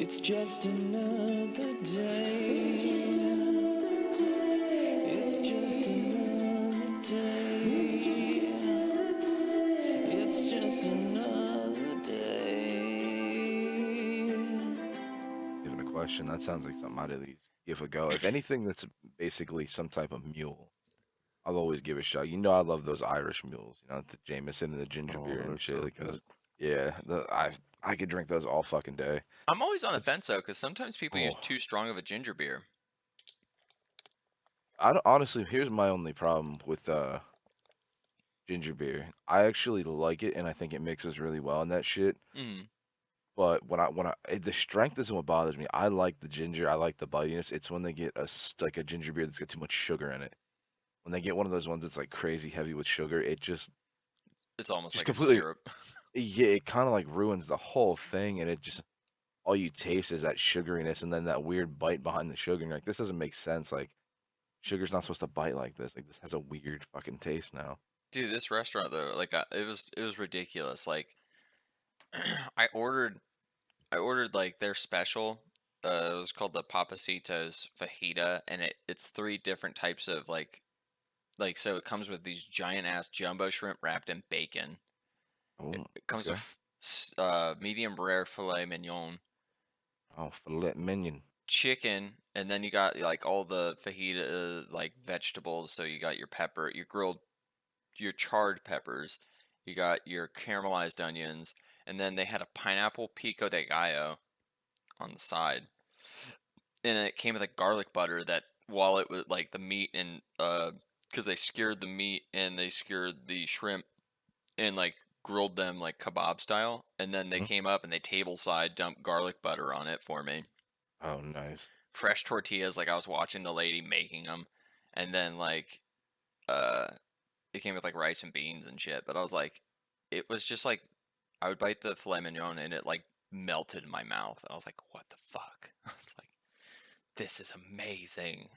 It's just another day. It's just another day. It's just another day. It's just another day. It's just another day. Given a question, that sounds like something I'd at least give a go. If anything that's basically some type of mule, I'll always give it a shot. You know I love those Irish mules, the Jameson and the ginger Oh, beer and they're shit. so Like those, good. yeah, I could drink those all fucking day. I'm always on the It's fence though, because sometimes people use oh, too strong of a ginger beer. I don't, honestly, here's my only problem with ginger beer. I actually like it, and I think it mixes really well in that shit. Mm. But the strength isn't what bothers me. I like the ginger. I like the bitiness. It's when they get like a ginger beer that's got too much sugar in it. When they get one of those ones that's like crazy heavy with sugar, it It's almost just like a completely syrup. yeah, it kind of like ruins the whole thing, and it just all you taste is that sugariness, and then that weird bite behind the sugar. And you're like, this doesn't make sense. Like sugar's not supposed to bite like this. Like this has a weird fucking taste now. Dude, this restaurant though, like it was ridiculous. Like I ordered I ordered like their special. It was called the Papacitos Fajita, and it's three different types of like so it comes with these giant ass jumbo shrimp wrapped in bacon. Oh, It comes okay. with medium rare filet mignon, Oh, filet mignon. chicken, and then you got like all the fajita like vegetables. So you got your pepper, your grilled, your charred peppers, you got your caramelized onions, and then they had a pineapple pico de gallo on the side, and it came with a garlic butter that while it was like the meat and because they skewered the meat and they skewered the shrimp and like grilled them like kebab style, and then they Mhm. came up and they table side dumped garlic butter on it for me. Oh, nice. Fresh tortillas, like I was watching the lady making them, and then like uh, it came with like rice and beans and shit. But I was like, it was just like I would bite the filet mignon and it like melted in my mouth. And I was like, what the fuck? I was like, this is amazing.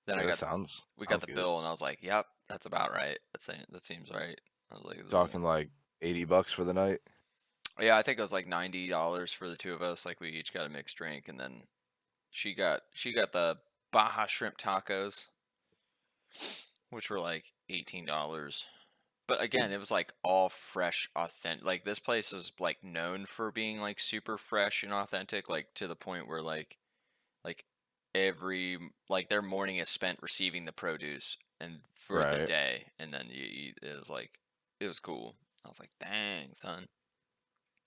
Then Yeah, that sounds we got sounds the good. bill and I was like, yep, that's about right. That seems right. I was like, Talking like $80 for the night. yeah, I think it was like $90 for the two of us. Like we each got a mixed drink, and then she got the Baja shrimp tacos, which were like $18. But again, it was like all fresh, authentic. Like this place is like known for being like super fresh and authentic, like to the point where like every like their morning is spent receiving the produce and for the Right. day, and then you eat. It was like it was cool. I was like, dang son.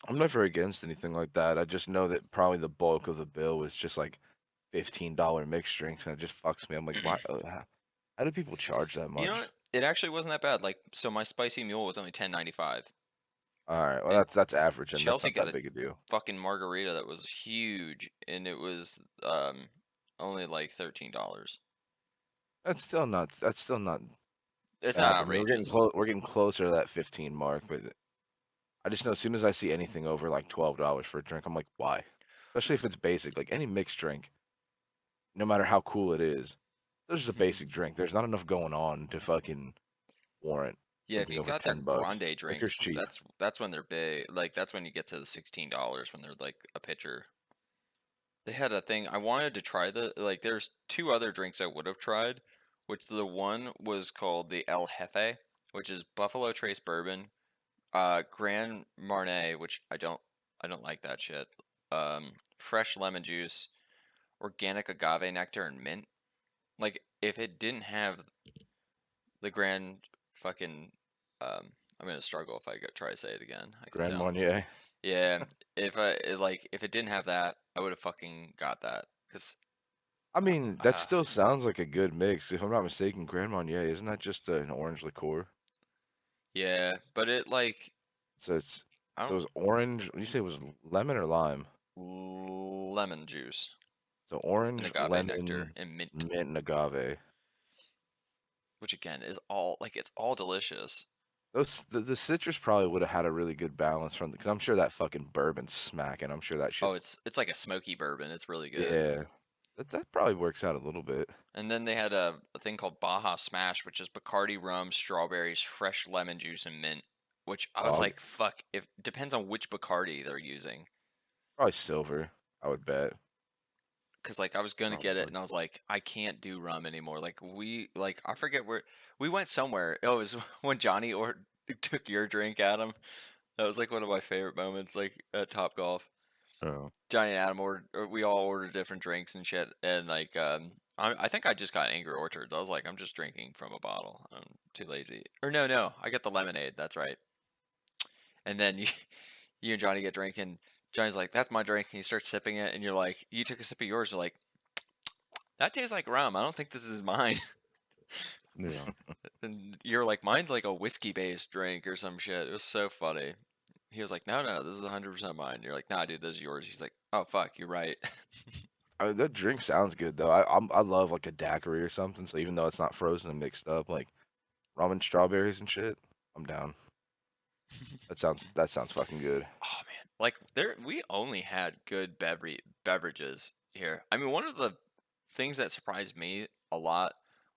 I'm never against anything like that. I just know that probably the bulk of the bill was just like $15 mixed drinks, and it just fucks me. I'm like, why? How do people charge that You know much? what? It actually wasn't that bad. Like so, my spicy mule was only $10.95, All right, well and that's average, and that's Chelsea not got that a big a deal. fucking margarita that was huge, and it was only like $13. That's still not It's not bad. I mean, outrageous. we're getting closer to that 15 mark, but I just know as soon as I see anything over like $12 for a drink, I'm like, why? Especially if it's basic, like any mixed drink, no matter how cool it is. This is a basic drink. There's not enough going on to fucking warrant Yeah, if something you over got their $10. grande Liquor's drinks, cheap. that's when they're big. Like that's when you get to the $16 when they're like a pitcher. They had a thing I wanted to try the like. There's two other drinks I would have tried, which the one was called the El Jefe, which is Buffalo Trace bourbon, Grand Marnier, which I don't like that shit. Fresh lemon juice, organic agave nectar, and mint. Like if it didn't have the Grand fucking, I'm gonna struggle if I go try to say it again. I can Grand tell. Marnier. Yeah, if it didn't have that, I would have fucking got that. Cause I mean, that uh, still sounds like a good mix. If I'm not mistaken, Grand Marnier, isn't that just an orange liqueur? yeah, but it like So it's I so it don't was orange. You say it was lemon or lime? lemon juice So and orange, agave nectar lemon, and mint, mint, and agave. which again is all like it's all delicious. The citrus probably would have had a really good balance from because I'm sure that fucking bourbon's smacking. I'm sure that Oh, shit's it's like a smoky bourbon. It's really good. yeah. That probably works out a little bit. And then they had a thing called Baja Smash, which is Bacardi rum, strawberries, fresh lemon juice, and mint. Which I was Oh, like, fuck. If depends on which Bacardi they're using. probably silver. I would bet. Cause like I was gonna get it, Probably. and I was like, I can't do rum anymore. Like I forget where we went somewhere. Oh, it was when Johnny or took your drink, Adam. That was like one of my favorite moments, like at Top Golf. Oh. Johnny and Adam ordered, or we all ordered different drinks and shit, and like I think I just got Angry Orchards. I was like, I'm just drinking from a bottle. I'm too lazy. Or no, I get the lemonade. That's right. And then you and Johnny get drinking. Johnny's like, that's my drink, and he starts sipping it, and you're like, you took a sip of yours. You're like, that tastes like rum. I don't think this is mine. Yeah. And you're like, mine's like a whiskey based drink or some shit. It was so funny. He was like, no, this is 100% mine. You're like, nah, dude, this is yours. He's like, oh, fuck, you're right. I mean, that drink sounds good though. I love like a daiquiri or something. So even though it's not frozen and mixed up, like rum and strawberries and shit, I'm down. That sounds fucking good. Oh man, like we only had good beverages here. I mean, one of the things that surprised me a lot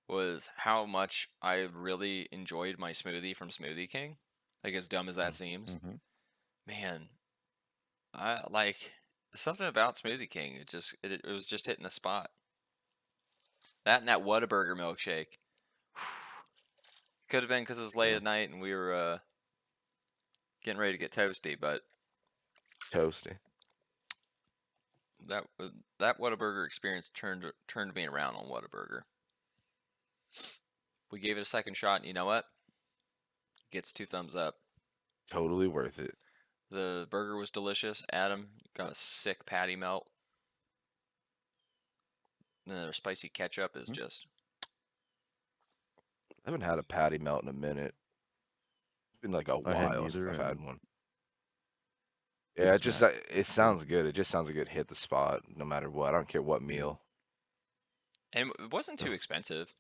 was how much I really enjoyed my smoothie from Smoothie King. Like as dumb as that seems, Mm-hmm. man, I like something about Smoothie King. It was just hitting a spot. That and that Whataburger milkshake. Could have been because it was late at night and we were getting ready to get toasty, but Toasty. that Whataburger experience turned me around on Whataburger. We gave it a second shot, and you know what? Gets 2 thumbs up. Totally worth it. The burger was delicious. Adam got a sick patty melt. And their spicy ketchup is just. I haven't had a patty melt in a minute. It's been like a I hadn't while since either, I've had and one. good Yeah, it just snack. it sounds good. It just sounds like it hit the spot no matter what. I don't care what meal. And it wasn't too expensive.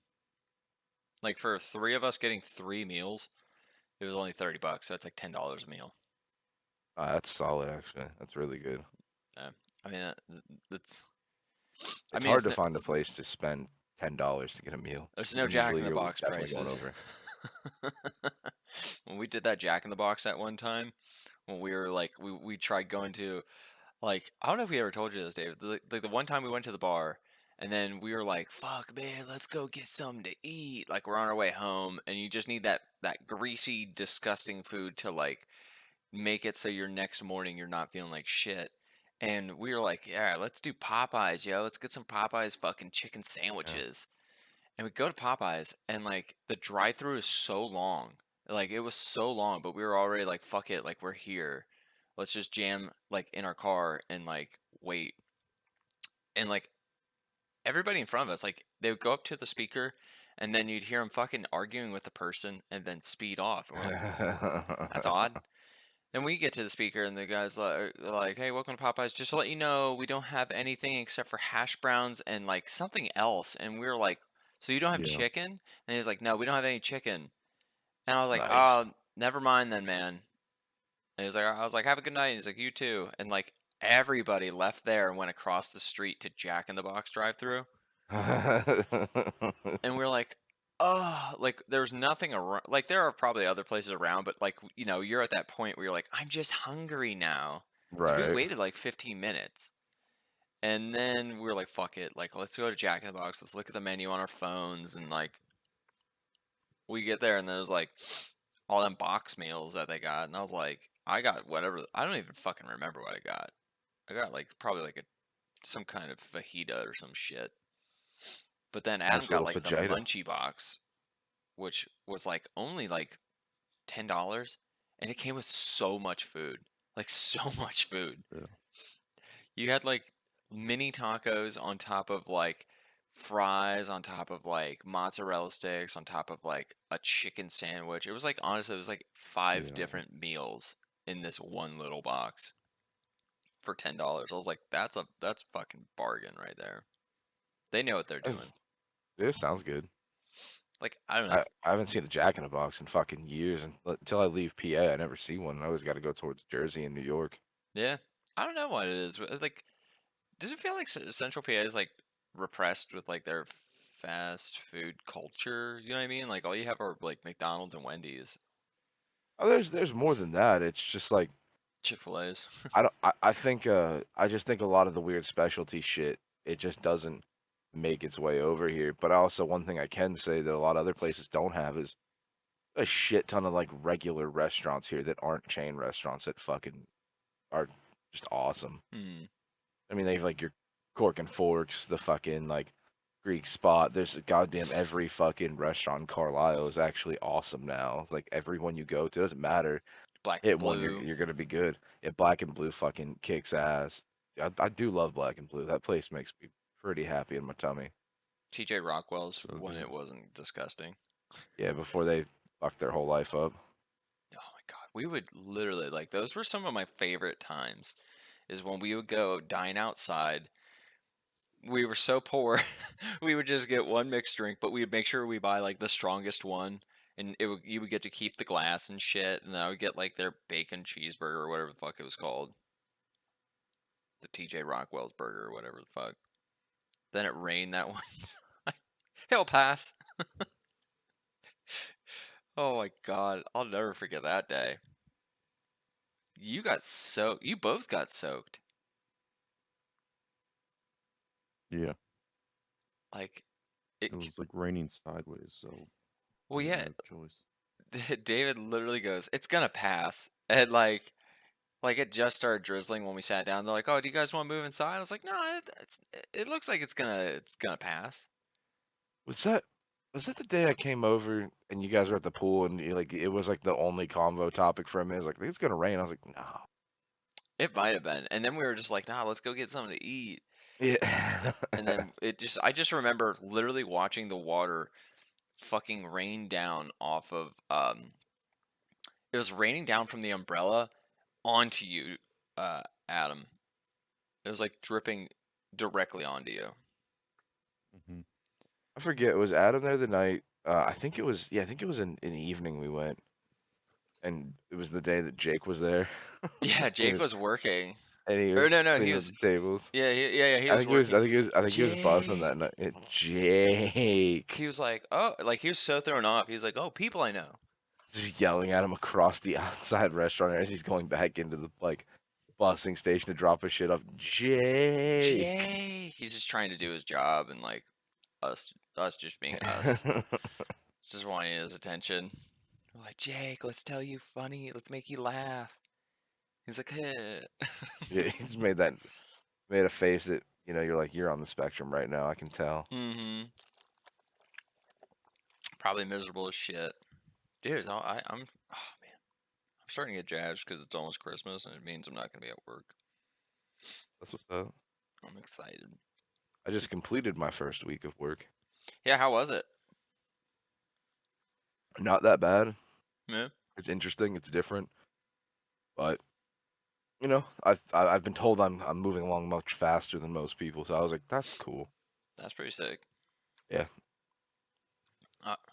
Like for 3 of us getting 3 meals, it was only $30. So that's like $10 a meal. That's solid actually. That's really good. I mean, that's. I It's mean, hard to find a place to spend $10 to get a meal. there's no And Jack usually in the you're Box definitely going prices. over. When we did that Jack in the Box at one time, when we were like, we tried going to, like, I don't know if we ever told you this, David. Like the one time we went to the bar, and then we were like, "Fuck, man, let's go get something to eat." Like we're on our way home, and you just need that greasy, disgusting food to like make it so your next morning you're not feeling like shit. And we were like, "Yeah, let's do Popeyes, yo. Let's get some Popeyes fucking chicken sandwiches." And we go to Popeyes, and like the drive-through is so long. Like it was so long, but we were already like, fuck it, like we're here. Let's just jam like in our car and like wait. And like everybody in front of us, like they would go up to the speaker, and then you'd hear them fucking arguing with the person, and then speed off. And we're like, that's odd. Then we get to the speaker, and the guy's like, "Hey, welcome to Popeyes. Just to let you know, we don't have anything except for hash browns and like something else." And we were like, "So you don't have Yeah. chicken?" And he's like, "No, we don't have any chicken." And I was like, Nice. "Oh, never mind then, man." And he's like, I was like, "Have a good night." And he's like, "You too." And like everybody left there and went across the street to Jack in the Box drive-through. And we are like, oh, like there's nothing around. Like there are probably other places around, but like you're at that point where you're like, I'm just hungry now. So we Right. waited like 15 minutes, and then we were like, fuck it, like let's go to Jack in the Box. Let's look at the menu on our phones, and like we get there, and there's like all them box meals that they got, and I was like, I got whatever. I don't even fucking remember what I got. I got like probably like some kind of fajita or some shit. But then Adam Nice got little like the fajita. munchie box, which was like only like $10, and it came with so much food, like so much food. Yeah. You had like mini tacos on top of like fries, on top of like mozzarella sticks, on top of like a chicken sandwich. It was like honestly, it was like 5 Yeah. different meals in this one little box for $10. I was like, that's fucking bargain right there. They know what they're That's- doing. This sounds good. Like I don't know. I haven't seen a Jack in the Box in fucking years, and until I leave PA, I never see one. I always got to go towards Jersey and New York. Yeah, I don't know what it is. It's like, does it feel like Central PA is like repressed with like their fast food culture? You know what I mean? Like all you have are like McDonald's and Wendy's. Oh, there's more than that. It's just like Chick-fil-A's. I don't. I think. I just think a lot of the weird specialty shit. It just doesn't make its way over here. But also, one thing I can say that a lot of other places don't have is a shit ton of like regular restaurants here that aren't chain restaurants that fucking are just awesome. Hmm. I mean, they have like your Cork and Forks, the fucking like Greek Spot. There's a goddamn every fucking restaurant in Carlisle is actually awesome now. It's like everyone you go to, doesn't matter. Black and Hit one, blue. you're gonna be good. Yeah, Black and Blue fucking kicks ass. I do love Black and Blue. That place makes me pretty happy in my tummy. TJ Rockwell's So when good. it wasn't disgusting. Yeah, before they fucked their whole life up. Oh my god, we would literally like those were some of my favorite times. Is when we would go dine outside. We were so poor, we would just get one mixed drink, but we'd make sure we buy like the strongest one, and you would get to keep the glass and shit, and then I would get like their bacon cheeseburger or whatever the fuck it was called, the TJ Rockwell's burger or whatever the fuck. Then it rained that one time. He'll pass. Oh my god, I'll never forget that day. You got soaked. You both got soaked. Yeah, Like it was like raining sideways, so well, I had yeah. no choice. David literally goes, "It's gonna pass," and like it just started drizzling when we sat down. They're like, "Oh, do you guys want to move inside?" I was like, "No, it looks like it's gonna pass." Was that was that the day I came over and you guys were at the pool and you, like it was like the only convo topic for a minute? It was like, it's gonna rain. I was like, no. It might have been, and then we were just like, "Nah, let's go get something to eat." Yeah. And then I just remember literally watching the water fucking rain down off of it was raining down from the umbrella onto you, Adam. It was like dripping directly onto you. Hmm. I forget. Was Adam there the night? I think it was. Yeah, I think it was in the evening we went, and it was the day that Jake was there. Yeah, He Jake was, was working. and he Or was no, he cleaning up was. the tables. Yeah, he I was think he was. working. I think he was. I think he was buzzing that Jake. night. Jake, He was like, oh, like he was so thrown off. He's like, oh, people I know. just yelling at him across the outside restaurant as he's going back into the like busing station to drop his shit off. Jake. Jake. He's just trying to do his job and like us just being us. Just wanting his attention. We're like, Jake, let's tell you funny. Let's make you laugh. He's like, hey. Yeah, he's made a face that you're like you're on the spectrum right now. I can tell. Mm-hmm. Probably miserable as shit. Dude, I'm oh man. I'm starting to get jazzed because it's almost Christmas and it means I'm not gonna be at work. That's what's up. I'm excited. I just completed my first week of work. Yeah, how was it? Not that bad. Yeah. It's interesting. It's different, but I've been told I'm moving along much faster than most people. So I was like, that's cool. That's pretty sick. Yeah.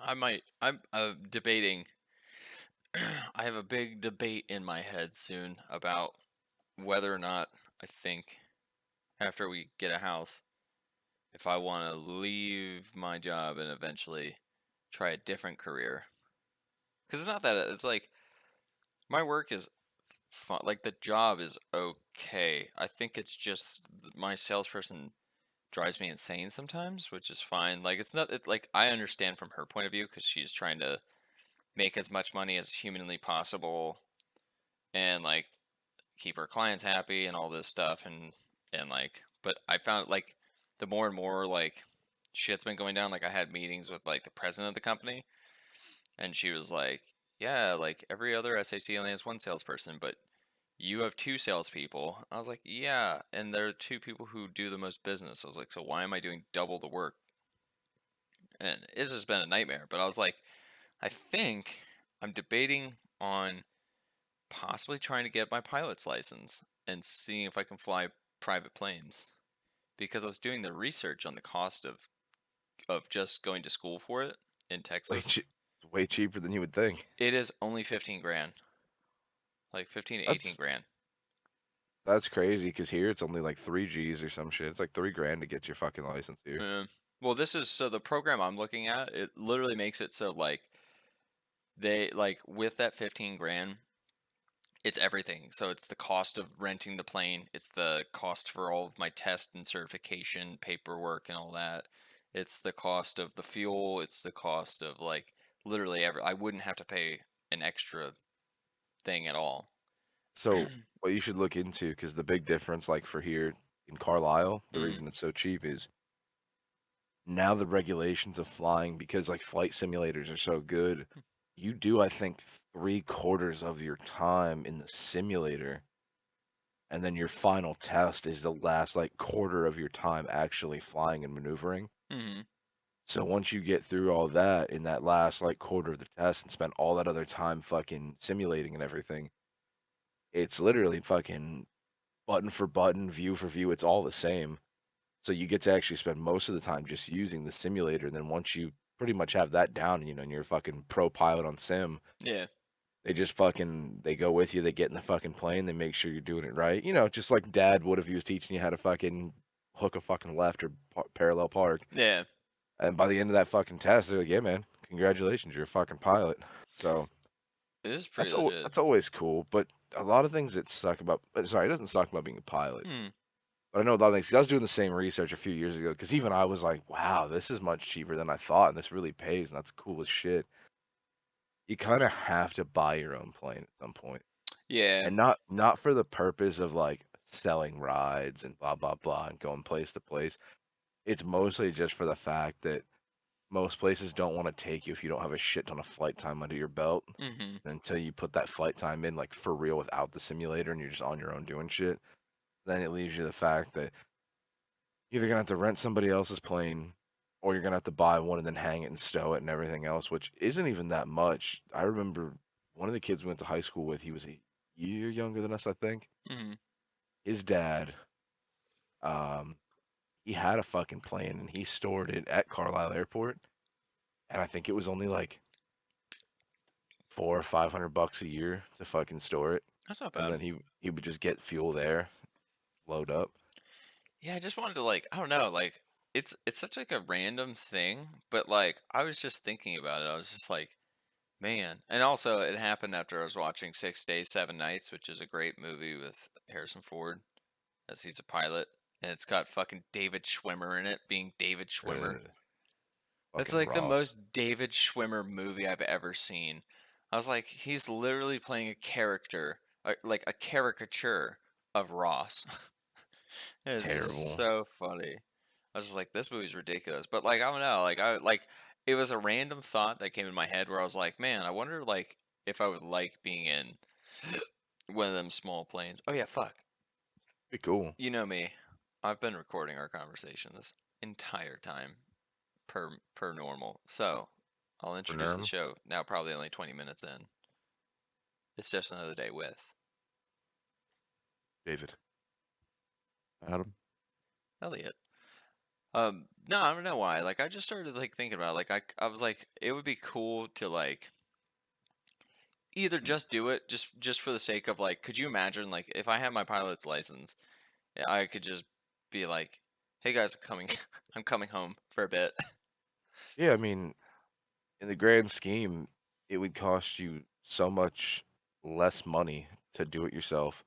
I'm debating. I have a big debate in my head soon about whether or not I think after we get a house, if I want to leave my job and eventually try a different career. Because it's not that it's like my work is fun. Like the job is okay. I think it's just my salesperson drives me insane sometimes, which is fine. Like it's not like I understand from her point of view because she's trying to make as much money as humanly possible and like keep her clients happy and all this stuff and like but I found like the more and more like shit's been going down. Like I had meetings with like the president of the company and she was like, yeah, like every other SAC only has one salesperson, but you have two salespeople. I was like, yeah, and there are two people who do the most business. I was like, so why am I doing double the work? And it's just been a nightmare. But I was like, I think I'm debating on possibly trying to get my pilot's license and seeing if I can fly private planes. Because I was doing the research on the cost of just going to school for it in Texas. It's way cheaper than you would think. It is only 15 grand. Like 15 to 18 grand. That's crazy because here it's only like 3 Gs or some shit. It's like $3,000 to get your fucking license here. Well, this is so the program I'm looking at, it literally makes it so like they like with that 15 grand, It's everything. So it's the cost of renting the plane. It's the cost for all of my test and certification paperwork and all that. It's the cost of the fuel. It's the cost of like literally every. I wouldn't have to pay an extra thing at all. So what you should look into, because the big difference, like for here in Carlisle, the Mm. reason it's so cheap is now the regulations of flying, because like flight simulators are so good, you do, I think, 3/4 of your time in the simulator, and then your final test is the last like quarter of your time actually flying and maneuvering. Mm-hmm. So once you get through all that in that last like quarter of the test and spend all that other time fucking simulating and everything, it's literally fucking button for button, view for view, it's all the same. So you get to actually spend most of the time just using the simulator. And then once you pretty much have that down, and you're a fucking pro pilot on sim, Yeah. they just fucking they go with you, they get in the fucking plane, they make sure you're doing it right. Just like dad would if he was teaching you how to fucking hook a fucking left or parallel park. Yeah. And by the end of that fucking test, they're like, "Yeah, man, congratulations, you're a fucking pilot." So It is pretty legit. that's always cool. But a lot of things that suck about, sorry, it doesn't suck about being a pilot. Hmm. But I know a lot of things. 'Cause I was doing the same research a few years ago. Because even I was like, "Wow, this is much cheaper than I thought, and this really pays, and that's cool as shit." You kind of have to buy your own plane at some point, Yeah. and not for the purpose of like selling rides and blah blah blah and going place to place. It's mostly just for the fact that most places don't want to take you if you don't have a shit ton of flight time under your belt. Mm-hmm. Until you put that flight time in, like for real, without the simulator, and you're just on your own doing shit, then it leaves you the fact that you're either gonna have to rent somebody else's plane, or you're gonna have to buy one and then hang it and stow it and everything else, which isn't even that much. I remember one of the kids we went to high school with, he was a year younger than us, I think. Mm-hmm. His dad, um, he had a fucking plane and he stored it at Carlisle Airport, and I think it was only like 400 or 500 bucks a year to fucking store it, That's not and bad. then he would just get fuel there, load up. Yeah, I just wanted to like I don't know, like it's such like a random thing, but like I was just thinking about it. I was just like, man. And also it happened after I was watching 6 Days, 7 Nights, which is a great movie with Harrison Ford as he's a pilot. And it's got fucking David Schwimmer in it, being David Schwimmer. Ugh, That's fucking like the Ross. most David Schwimmer movie I've ever seen. I was like, he's literally playing a character, like a caricature of Ross. It's just Terrible. so funny. I was just like, this movie's ridiculous. But like, I don't know, like it was a random thought that came in my head where I was like, man, I wonder like if I would like being in one of them small planes. Oh yeah, fuck. Be cool. You know me. I've been recording our conversation this entire time per normal. So I'll For introduce the Nerm. show now. Probably only 20 minutes in. It's just another day with David. Adam. Elliott. No, I don't know why. Like, I just started like thinking about it. Like, I was like, it would be cool to like either just do it just for the sake of like, could you imagine like if I had my pilot's license, I could just be like, hey guys, I'm coming, I'm coming home for a bit. Yeah, I mean, in the grand scheme, it would cost you so much less money to do it yourself.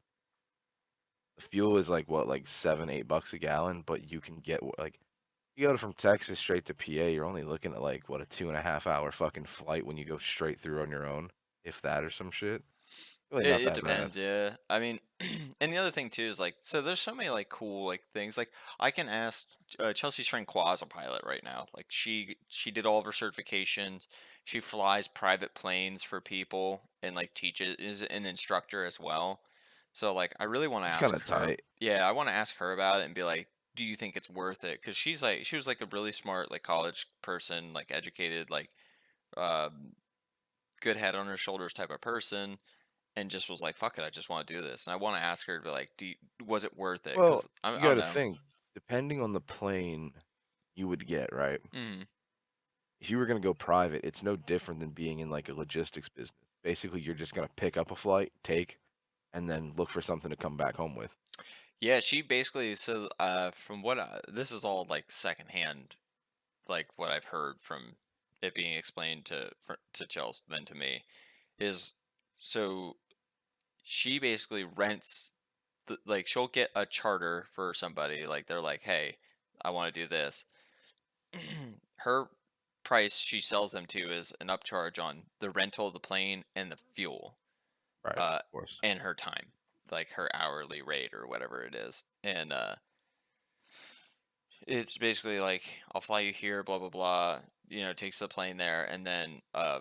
The fuel is like what, like 7, 8 bucks a gallon, but you can get like you go from Texas straight to PA, you're only looking at like what, a 2.5 hour fucking flight when you go straight through on your own, if that or some shit. Really not It that bad. depends, yeah. I mean, and the other thing too is like, so there's so many like cool like things. Like I can ask Chelsea's friend Qua's a pilot right now. Like she did all of her certifications. She flies private planes for people and like teaches is an instructor as well. So like I really want to It's kind ask of her. tight. Yeah, I want to ask her about it and be like, do you think it's worth it? Because she was like a really smart like college person, like educated, like um, good head on her shoulders type of person and just was like, "Fuck it, I just want to do this." And I want to ask her to be like, was it worth it?" Well, Because you I got don't to know. think, depending on the plane you would get, right? Mm, If you were going to go private, it's no different than being in like a logistics business. Basically, you're just going to pick up a flight, take, and then look for something to come back home with. yeah, she basically so from what this is all like secondhand, like what I've heard from it being explained to Chelsea then to me is so she basically rents like she'll get a charter for somebody. Like they're like, hey, I want to do this. Her price she sells them to is an upcharge on the rental of the plane and the fuel, Right, uh, of course. and her time, like her hourly rate or whatever it is. And it's basically like, I'll fly you here, blah blah blah. You know, takes the plane there, and then I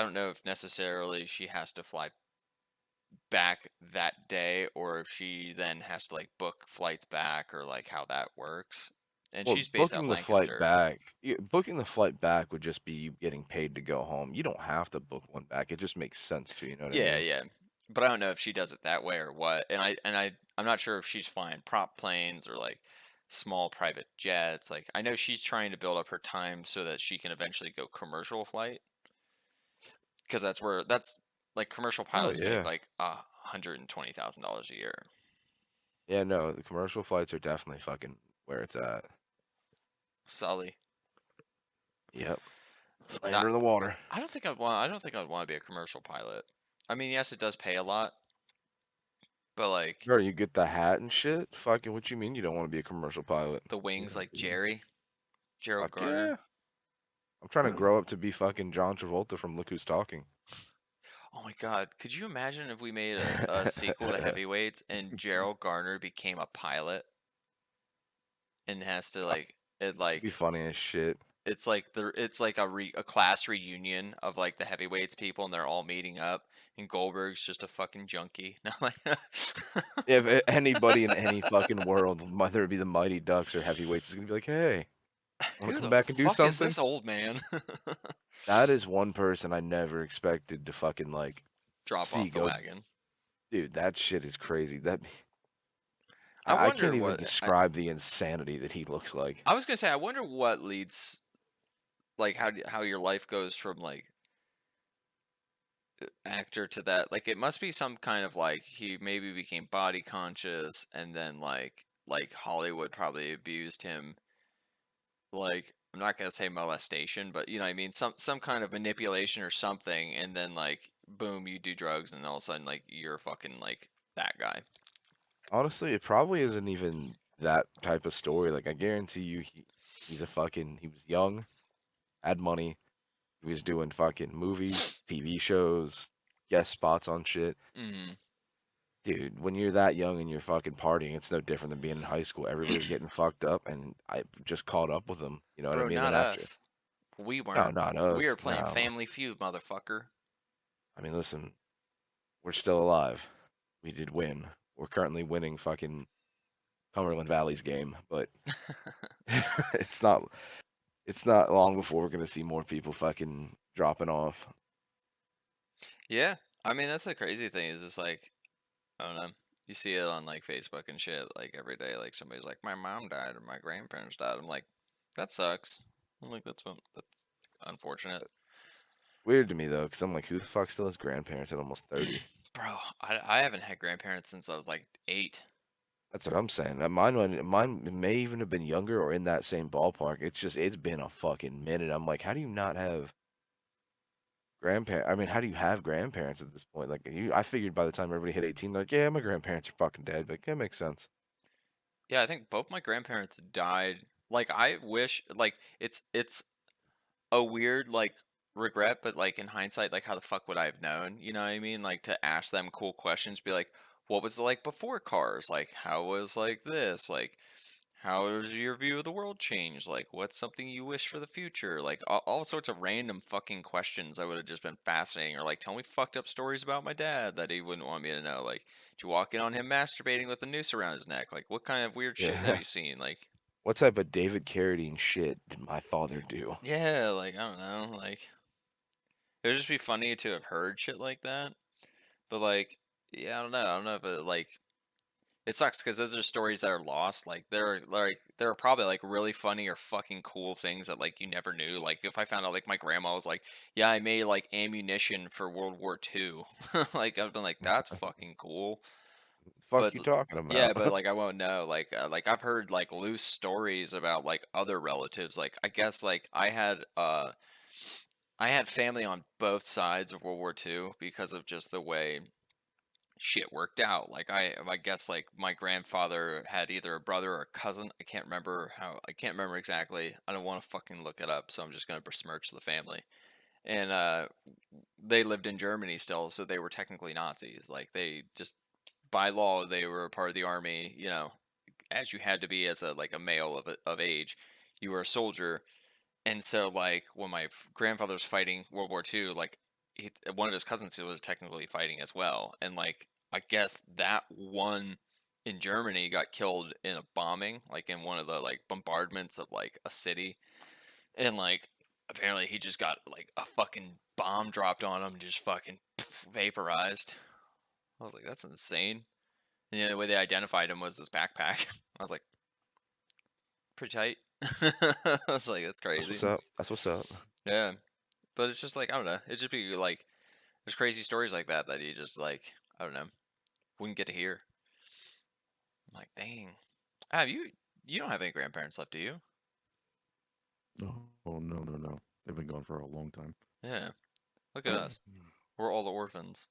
don't know if necessarily she has to fly back that day, or if she then has to like book flights back, or like how that works. And Well, she's based out Lancaster. booking the flight back would just be you getting paid to go home. You don't have to book one back. It just makes sense to you. You know what I Yeah, mean? yeah. But I don't know if she does it that way or what. I'm not sure if she's flying prop planes or like small private jets. Like I know she's trying to build up her time so that she can eventually go commercial flight, because that's like commercial Oh pilots make yeah, like $120,000 a year. yeah. No, the commercial flights are definitely fucking where it's at. Sully. Yep, land Not or in the water. I don't think I'd want to be a commercial pilot. I mean, yes, it does pay a lot, but like Bro, you get the hat and shit. Fucking, what you mean you don't want to be a commercial pilot? the wings like Gerald Fuck Garner. yeah. I'm trying to grow up to be fucking John Travolta from Look Who's Talking. Oh my God. Could you imagine if we made a sequel to Heavyweights and Gerald Garner became a pilot and has to like it It'd be like funny as shit. it's like a class reunion of like the Heavyweights people, and they're all meeting up, and Goldberg's just a fucking junkie. No, like If anybody in any fucking world, whether it be the Mighty Ducks or Heavyweights, is gonna be like, hey, want to who come the back and do fuck is something? this old man? That is one person I never expected to fucking like Drop see off the go. wagon. Dude, that shit is crazy. I I can't wonder even what describe the insanity that he looks like. I was gonna say. I wonder what leads, like how your life goes from like actor to that. Like it must be some kind of like he maybe became body conscious, and then like Hollywood probably abused him. Like I'm not gonna say molestation, but you know what I mean, some kind of manipulation or something, and then like boom, you do drugs, and all of a sudden like you're fucking like that guy. Honestly, it probably isn't even that type of story. Like I guarantee you, he was young, had money, he was doing fucking movies, TV shows, guest spots on shit. Mm. Dude, when you're that young and you're fucking partying, it's no different than being in high school. Everybody's getting fucked up, and I just caught up with them. You know what I Bro, mean? Then not after, us. We no, weren't. not We us. were playing No, Family Feud, motherfucker. I mean, listen, we're still alive. We did win. We're currently winning fucking Cumberland Valley's game, but it's not. It's not long before we're gonna see more people fucking dropping off. Yeah, I mean that's the crazy thing is it's like I don't know. You see it on like Facebook and shit like every day. Like somebody's like, my mom died or my grandparents died. I'm like, that sucks. I'm like, that's unfortunate. Weird to me though, because I'm like, who the fuck still has grandparents at almost 30? Bro, I haven't had grandparents since I was like 8. That's what I'm saying. Mine may even have been younger or in that same ballpark. It's been a fucking minute. I'm like, how do you not have grandparents? I mean, how do you have grandparents at this point? Like, I figured by the time everybody hit 18, like, yeah, my grandparents are fucking dead. Like, that makes sense. Yeah, I think both my grandparents died. Like I wish like it's a weird like regret, but like in hindsight, like how the fuck would I have known? You know what I mean? Like to ask them cool questions, be like, what was it like before cars? Like how was like this? Like how has your view of the world changed? Like what's something you wish for the future? Like all sorts of random fucking questions that would have just been fascinating. Or like tell me fucked up stories about my dad that he wouldn't want me to know. Like did you walk in on him masturbating with a noose around his neck? Like what kind of weird shit have Yeah. you seen? Like What type of David Carradine shit did my father do? yeah, like I don't know, like it would just be funny to have heard shit like that. But like, yeah, I don't know. I don't know if it like it sucks because those are stories that are lost. There are probably like really funny or fucking cool things that like you never knew. Like if I found out like my grandma was like, yeah, I made like ammunition for World War II. Like I've been like, that's fucking cool. Fuck But you talking yeah, about? but like I won't know. Like I've heard like loose stories about like other relatives. Like I guess like I had family on both sides of World War II because of just the way shit worked out. Like I guess like my grandfather had either a brother or a cousin. I can't remember exactly. I don't want to fucking look it up, so I'm just gonna besmirch the family. And they lived in Germany still, so they were technically Nazis. Like they just by law they were a part of the army. You know, as you had to be as a male of age, you were a soldier. And so like when my grandfather was fighting World War II, like one of his cousins was technically fighting as well. And like I guess that one in Germany got killed in a bombing, like in one of the like bombardments of like a city. And like apparently he just got like a fucking bomb dropped on him, just fucking vaporized. I was like, that's insane. And the only way they identified him was his backpack. I was like, pretty tight. I was like, that's That's crazy. what's up. That's what's up. Yeah. But it's just like, I don't know. It just be like, there's crazy stories like that you just like, I don't know, wouldn't get to hear. I'm like, dang. You don't have any grandparents left, do you? No, oh, no. They've been gone for a long time. Yeah. Look at us. We're all the orphans.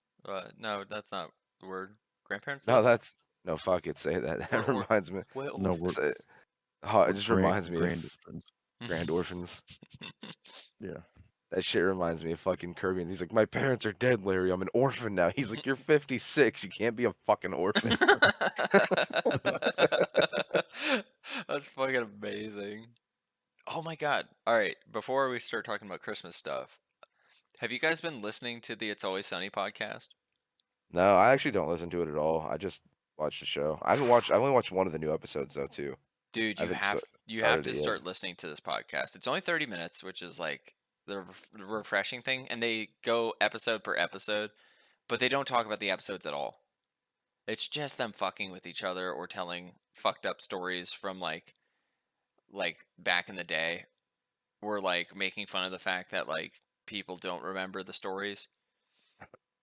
No, that's not the word. Grandparents No, list? that's no fuck it. Say that. That Or- reminds me. What No, orphans? we're, Say, oh, it we're just reminds me of grand orphans. grand orphans. Yeah. That shit reminds me of fucking Kirby. And he's like, my parents are dead, Larry. I'm an orphan now. He's like, you're 56. You can't be a fucking orphan. That's fucking amazing. Oh my god. All right, before we start talking about Christmas stuff, have you guys been listening to the It's Always Sunny podcast? No, I actually don't listen to it at all. I just watch the show. I only watched one of the new episodes though too. Dude, I you haven't have you have started to it yet. start listening to this podcast. It's only 30 minutes, which is like the refreshing thing, and they go episode per episode, but they don't talk about the episodes at all. It's just them fucking with each other or telling fucked up stories from like back in the day. We're like making fun of the fact that like people don't remember the stories.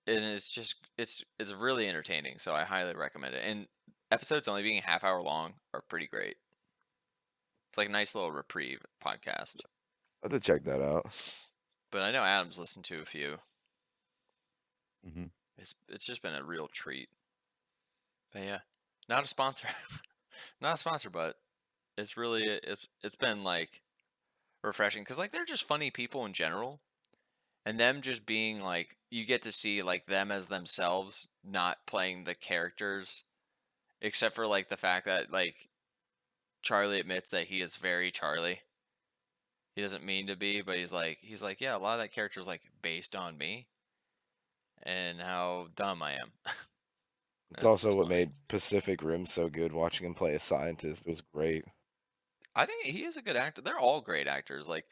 And it's really entertaining, so I highly recommend it. And episodes only being a half hour long are pretty great. It's like a nice little reprieve podcast. I have to check that out. But I know Adam's listened to a few. Mm-hmm. It's just been a real treat. But yeah, not a sponsor, not a sponsor, but it's really it's been like refreshing because like they're just funny people in general, and them just being like you get to see like them as themselves, not playing the characters, except for like the fact that like Charlie admits that he is very Charlie. He doesn't mean to be, but he's like yeah, a lot of that character is like based on me and how dumb I am. It's That's also just what funny. made Pacific Rim so good. Watching him play a scientist was great. I think he is a good actor. They're all great actors. Like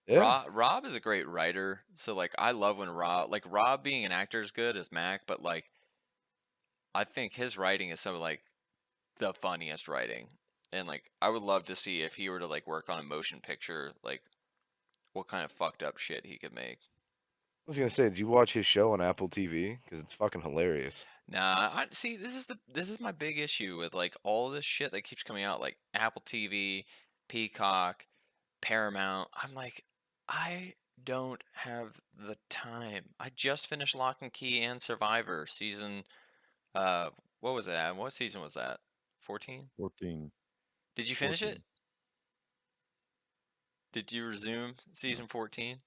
Yeah, Rob is a great writer. So like I love when Rob being an actor is good as Mac, but like I think his writing is some of like the funniest writing. And like I would love to see if he were to like work on a motion picture, like what kind of fucked up shit he could make. I was gonna say, did you watch his show on Apple TV? Because it's fucking hilarious. Nah, I see this is my big issue with like all this shit that keeps coming out, like Apple TV, Peacock, Paramount. I'm like, I don't have the time. I just finished Lock and Key and Survivor season. What was it, Adam? What season was that? 14? 14. Did you finish 14. it? Did you resume season 14?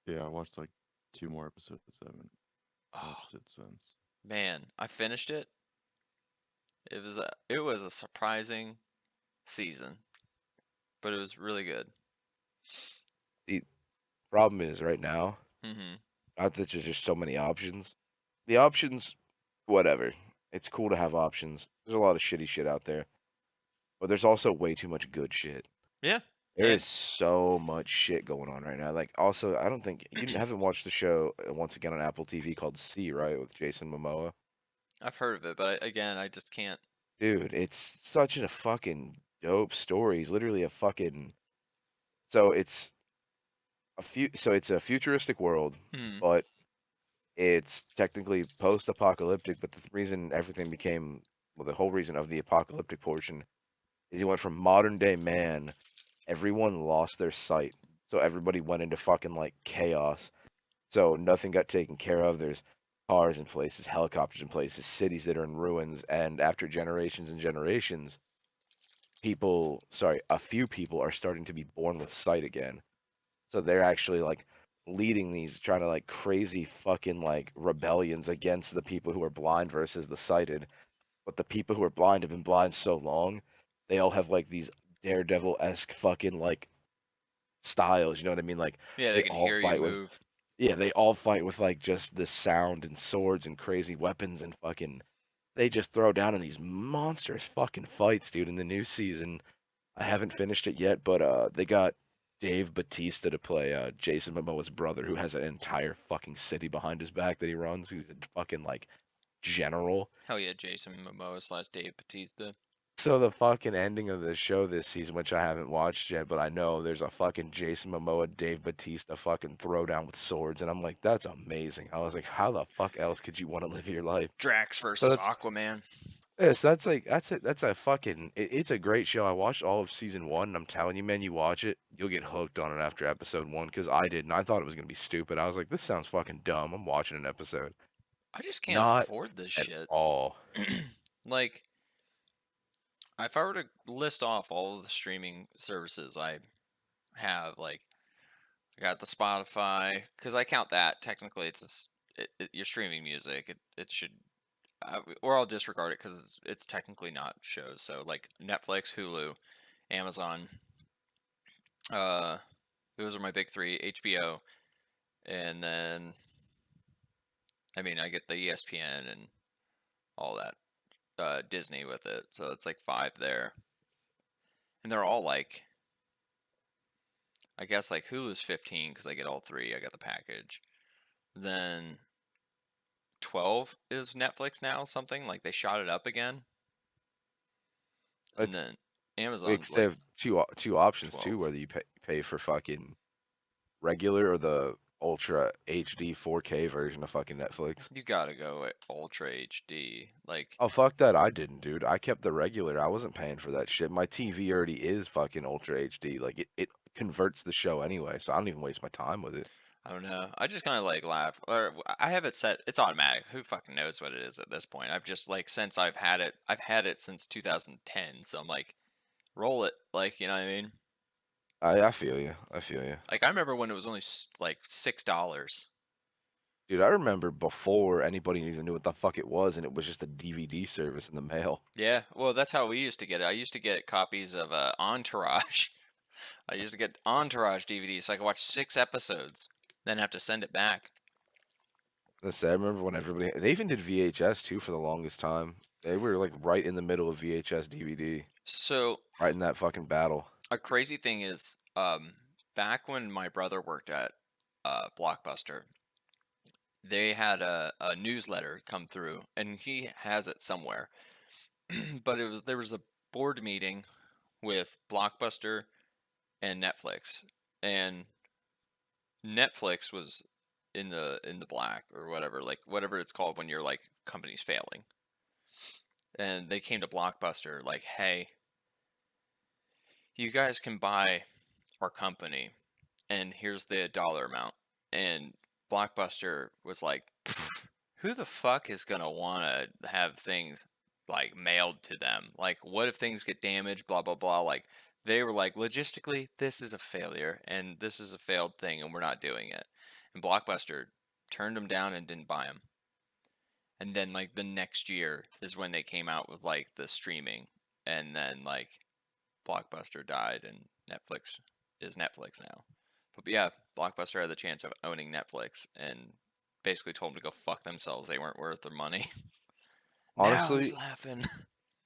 Yeah, I watched like 2 more episodes. I haven't Oh watched it since. man, I finished it. It was a surprising season, but it was really good. The problem is right now, Mm-hmm. not that there's just so many options. The options, whatever. It's cool to have options. There's a lot of shitty shit out there, but there's also way too much good shit. Yeah. There And is so much shit going on right now. Like, also, I don't think haven't watched the show once again on Apple TV called C, right, with Jason Momoa. I've heard of it, but again, I just can't. Dude, it's such a fucking dope story. He's literally a fucking. So it's it's a futuristic world, Hmm. but it's technically post-apocalyptic. But the reason everything became, well, the whole reason of the apocalyptic portion is he went from modern day man. Everyone lost their sight, so everybody went into fucking like chaos. So nothing got taken care of. There's cars in places, helicopters in places, cities that are in ruins, and after generations and generations, a few people are starting to be born with sight again. So they're actually like leading these, trying to like crazy fucking like rebellions against the people who are blind versus the sighted. But the people who are blind have been blind so long, they all have like these Daredevil-esque fucking like styles. You know what I mean? Like Yeah, they they can all hear you fight with, move. yeah, they all fight with like just the sound and swords and crazy weapons and fucking. They just throw down in these monstrous fucking fights, dude. In the new season, I haven't finished it yet, but they got Dave Batista to play Jason Momoa's brother, who has an entire fucking city behind his back that he runs. He's a fucking like general. Hell yeah, Jason Momoa / Dave Batista. So the fucking ending of the show this season, which I haven't watched yet, but I know there's a fucking Jason Momoa, Dave Batista fucking throwdown with swords, and I'm like, that's amazing. I was like, how the fuck else could you want to live your life? Drax So versus that's Aquaman. yes, that's like that's a fucking it's a great show. I watched all of season one, and I'm telling you, man, you watch it, you'll get hooked on it after episode one. Because I did, and I thought it was gonna be stupid. I was like, this sounds fucking dumb. I'm watching an episode. I just can't Not afford this at shit. all. Like, if I were to list off all of the streaming services I have, like, I got the Spotify, because I count that. Technically, you're streaming music. It should, or I'll disregard it because it's technically not shows. So, like, Netflix, Hulu, Amazon, uh, those are my big three. HBO, and then, I mean, I get the ESPN and all that. Disney with it, so it's like 5 there, and they're all like, I guess like Hulu's 15 because I get all 3. I got the package. Then 12 is Netflix now, something like they shot it up again, and It's then They Amazon's they like have two options too, 12. whether you pay for fucking regular or the ultra HD 4K version of fucking Netflix. You gotta go at Ultra HD. Like, Oh fuck that, I didn't, dude. I kept the regular. I wasn't paying for that shit. My TV already is fucking ultra HD. Like it converts the show anyway, so I don't even waste my time with it. I don't know. I just kind of like laugh. Or I have it set. It's automatic. Who fucking knows what it is at this point? I've just like since I've had it since 2010. So I'm like, roll it. Like, you know what I mean? I feel you. I feel you. Like I remember when it was only like $6. Dude, I remember before anybody even knew what the fuck it was, and it was just a DVD service in the mail. Yeah, well, that's how we used to get it. I used to get copies of Entourage. I used to get Entourage DVDs so I could watch 6 episodes, then have to send it back. I remember when they even did VHS too for the longest time. They were like right in the middle of VHS DVD, So right in that fucking battle. a crazy thing is, back when my brother worked at Blockbuster, they had a newsletter come through, and he has it somewhere. But there was a board meeting with Blockbuster and Netflix, and Netflix was in the black or whatever, like whatever it's called when your like company's failing. And they came to Blockbuster like, "Hey, you guys can buy our company and here's the dollar amount." And Blockbuster was like, "Who the fuck is going to want to have things like mailed to them? Like what if things get damaged, blah blah blah." Like they were like, "Logistically, this is a failure and this is a failed thing and we're not doing it." And Blockbuster turned them down and didn't buy them. And then like the next year is when they came out with like the streaming, and then like Blockbuster died and Netflix is Netflix now. But yeah, Blockbuster had the chance of owning Netflix and basically told them to go fuck themselves. They weren't worth their money. Now he's Honestly, laughing.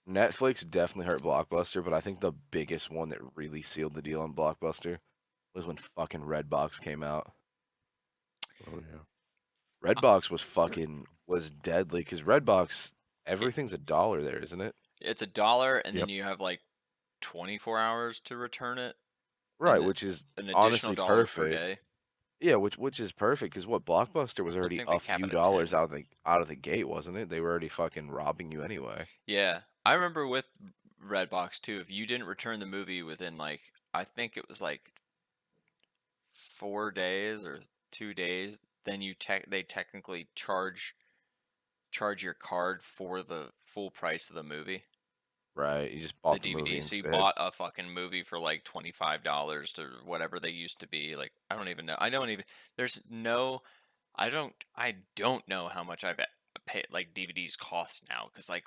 Netflix definitely hurt Blockbuster, but I think the biggest one that really sealed the deal on Blockbuster was when fucking Redbox came out. Oh yeah. Redbox was deadly because Redbox everything's $1 there, isn't it? It's $1, and then Yep. you have like 24 hours to return it, Right, and which is an additional honestly dollar per perfect. day. Yeah, which is perfect because what Blockbuster was I already think they a cap few it at dollars 10. out of the gate, wasn't it? They were already fucking robbing you anyway. Yeah, I remember with Redbox too. If you didn't return the movie within like, I think it was like 4 days or 2 days, then they technically charge charge your card for the full price of the movie, Right. You just the bought the movie DVD. So you instead. bought a fucking movie for like $25 to whatever they used to be. Like I don't even know. I don't even. There's no. I don't know how much I've paid like DVDs cost now because like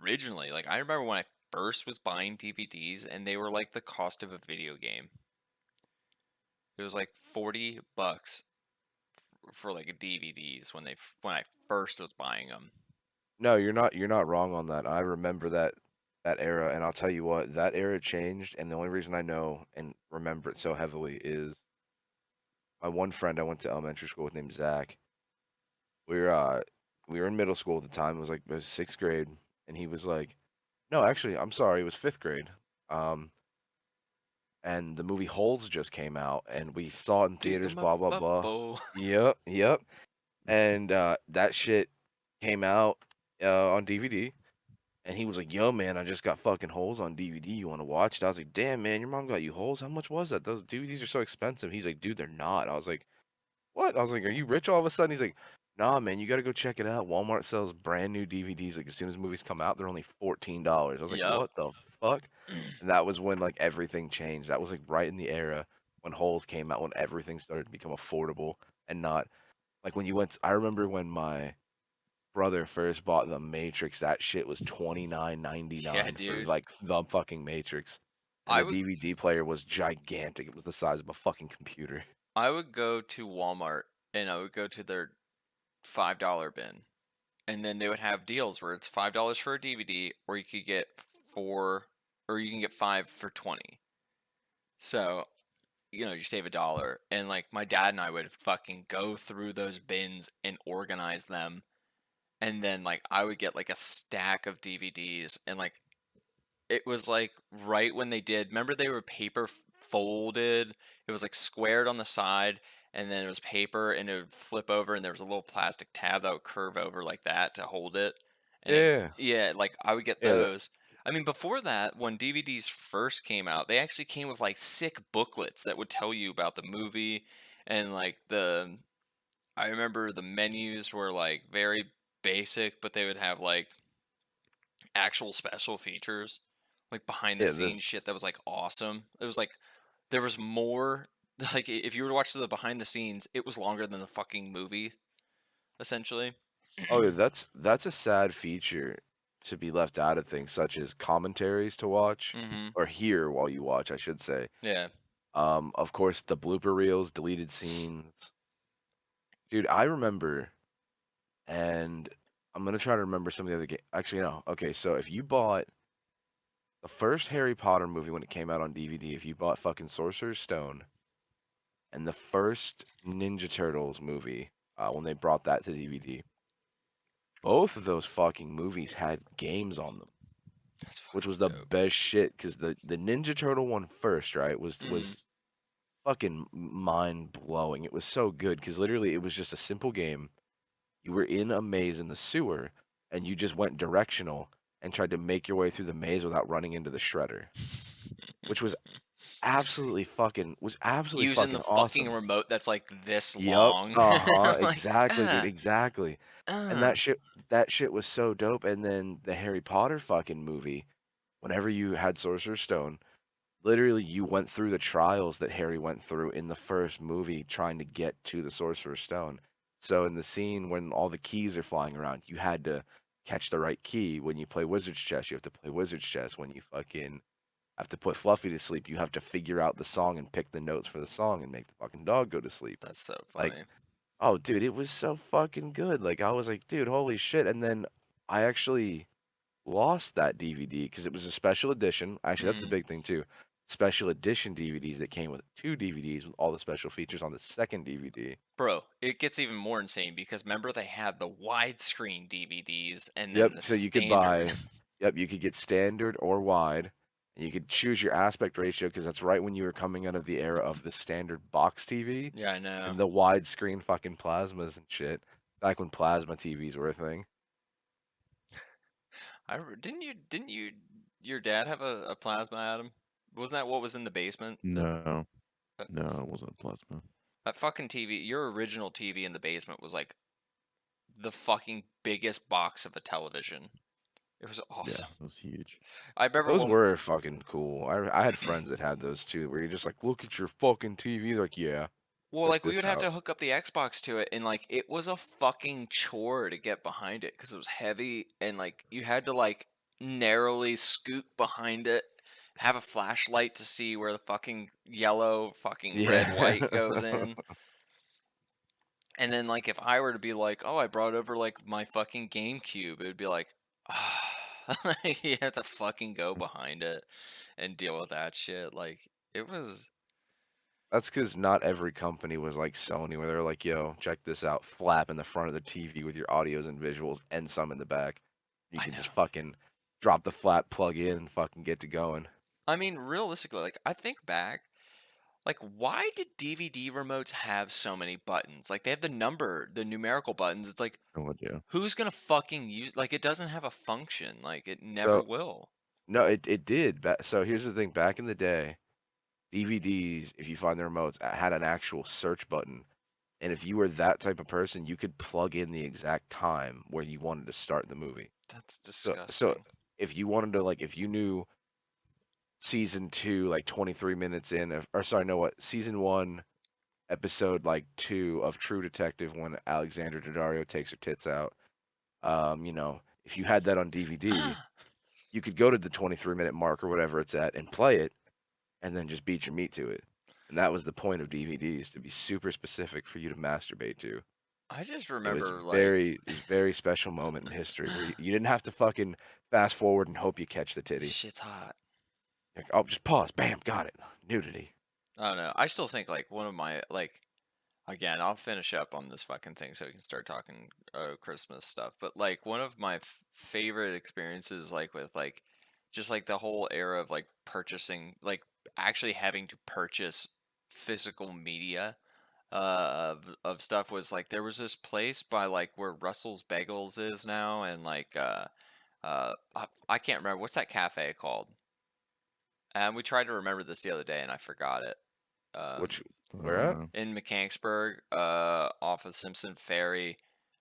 originally like I remember when I first was buying DVDs and they were like the cost of a video game. It was like $40 for like a DVDs when I first was buying them. No, you're not wrong on that. I remember that era, and I'll tell you what, that era changed, and the only reason I know and remember it so heavily is my one friend I went to elementary school with named Zach. We were uh we were in middle school at the time. It was 6th grade, and he was like, "No, actually, I'm sorry, it was 5th grade." Um, and the movie Holes just came out, and we saw it in Dig theaters. 'em up, Blah blah blah. bo. Yep, yep. And that shit came out on DVD. And he was like, "Yo, man, I just got fucking Holes on DVD. You want to watch it?" I was like, "Damn, man, your mom got you Holes? How much was that? Those DVDs are so expensive." He's like, "Dude, they're not." I was like, "What?" I was like, "Are you rich all of a sudden?" He's like, "Nah, man, you got to go check it out. Walmart sells brand new DVDs. Like as soon as movies come out, they're only $14." I was like, Yep. "What the fuck?" And that was when like everything changed. That was like right in the era when Holes came out, when everything started to become affordable and not like when you went. I remember when my brother first bought The Matrix, that shit was Yeah, $29.99 for dude. like the fucking Matrix. And I the would DVD player was gigantic. It was the size of a fucking computer. I would go to Walmart and I would go to their $5 bin. And then they would have deals where it's $5 for a DVD or you could get 4 or you can get 5 for 20. So, you save $1. And like my dad and I would fucking go through those bins and organize them. And then like I would get like a stack of DVDs and like it was like right when they did. Remember they were paper folded. It was like squared on the side, and then it was paper, and it would flip over, and there was a little plastic tab that would curve over like that to hold it. And it, Yeah. yeah, like I would get Yeah. those. I mean, before that, when DVDs first came out, they actually came with like sick booklets that would tell you about the movie and like the. I remember the menus were like very basic, but they would have like actual special features, like behind the Yeah, this scenes shit that was like awesome. It was like there was more. Like if you were to watch the behind the scenes, it was longer than the fucking movie, essentially. oh yeah, that's a sad feature to be left out of things such as commentaries to watch Mm-hmm. or hear while you watch, I should say. Yeah. Of course, the blooper reels, deleted scenes. Dude, I remember, and I'm gonna try to remember some of the other game. Actually, no. Okay, so if you bought the first Harry Potter movie when it came out on DVD, if you bought fucking Sorcerer's Stone and the first Ninja Turtles movie, when they brought that to DVD, both of those fucking movies had games on them, That's which fucking was the dope. best shit. Cause the Ninja Turtle one first, right, was Mm. fucking mind blowing. It was so good because literally it was just a simple game. You were in a maze in the sewer, and you just went directional and tried to make your way through the maze without running into the shredder, which was absolutely Using the fucking fucking awesome. remote that's like this Yep. long. Uh-huh. Like, Exactly, dude. Exactly. And uh. that shit was so dope. And then the Harry Potter fucking movie, whenever you had Sorcerer's Stone, literally you went through the trials that Harry went through in the first movie trying to get to the Sorcerer's Stone. So in the scene when all the keys are flying around, you had to catch the right key. When you play Wizard's Chess, you have to play Wizard's Chess. When you fucking have to put Fluffy to sleep, you have to figure out the song and pick the notes for the song and make the fucking dog go to sleep. That's so Like, funny. oh, dude, it was so fucking good. Like, I was like, dude, holy shit. And then I actually lost that DVD because it was a special edition. Actually, that's the Mm. big thing too. Special edition DVDs that came with 2 DVDs with all the special features on the second DVD. Bro, it gets even more insane because remember they had the widescreen DVDs and then Yep, the so you could standard. buy, yep, you could get standard or wide, and you could choose your aspect ratio because that's right when you were coming out of the era of the standard box TV Yeah, I know. and the widescreen fucking plasmas and shit. Back when plasma TVs were a thing. Didn't you your dad have a plasma Adam? Wasn't that what was in the basement? No, That, no, it wasn't a plasma. that fucking TV, your original TV in the basement was like the fucking biggest box of a television. It was Yeah, awesome. it was huge. I remember Those when were fucking cool. I had friends that had those too, where you're just like, look at your fucking TV. They're like, yeah, well, check like we this would have out. to hook up the Xbox to it, and like it was a fucking chore to get behind it because it was heavy, and like you had to like narrowly scoot behind it, have a flashlight to see where the fucking yellow, fucking red, white goes in. And then like if I were to be like, oh, I brought over like my fucking GameCube, it would be like, you have to fucking go behind it and deal with that shit. Like it was. That's because not every company was like Sony, where they're like, yo, check this out, flap in the front of the TV with your audios and visuals and some in the back. You I can know. just fucking drop the flap, plug in, and fucking get to going. I mean, realistically, like I think back, like why did DVD remotes have so many buttons? Like they have the numerical buttons. It's like No idea. who's gonna fucking use? Like it doesn't have a function. Like it never So will. no, it did. So here's the thing: back in the day, DVDs, if you find the remotes, had an actual search button, and if you were that type of person, you could plug in the exact time where you wanted to start the movie. That's So disgusting. if you wanted to, like, if you knew season 2 like 23 minutes in, or sorry, no, what, season 1 episode like 2 of True Detective, when Alexandra Daddario takes her tits out, if you had that on DVD, you could go to the 23-minute mark or whatever it's at and play it, and then just beat your meat to it. And that was the point of DVDs, to be super specific for you to masturbate to. I just So remember it's very special moment in history where you didn't have to fucking fast forward and hope you catch the titty. shit's hot. Like, oh, just pause, bam, got it, nudity. I don't know. I still think like one of my like again, I'll finish up on this fucking thing so we can start talking Christmas stuff. But like one of my favorite experiences, like with like just like the whole era of like purchasing, like actually having to purchase physical media of stuff was like there was this place by like where Russell's Bagels is now, and like I can't remember what's that cafe called. And we tried to remember this the other day, and I forgot it. Which, I where don't at? know. In Mechanicsburg, off of Simpson Ferry,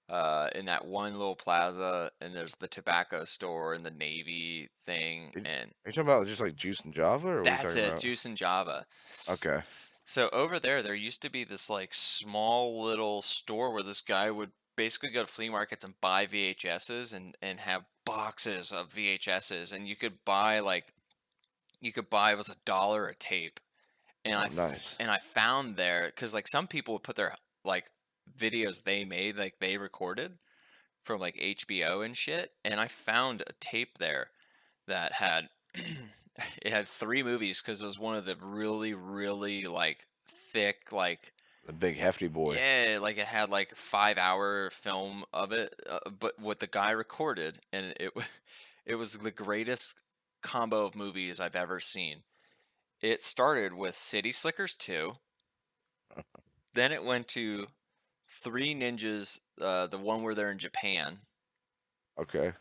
in that one little plaza, and there's the tobacco store and the Navy thing, Are you and talking about just like Juice and Java, or what are you that's talking it, about? Juice and Java. Okay. So over there used to be this like small little store where this guy would basically go to flea markets and buy VHSs and have boxes of VHSs, and you could buy it was $1 a tape. And Oh, nice. I found there because like some people would put their like videos they made, like they recorded from like HBO and shit, and I found a tape there that had it had 3 movies because it was one of the really like thick, like The big hefty boy. yeah, like it had like 5-hour film of it, but what the guy recorded, and it was the greatest combo of movies I've ever seen. It started with City Slickers 2, then it went to Three Ninjas, the one where they're in Japan, Okay.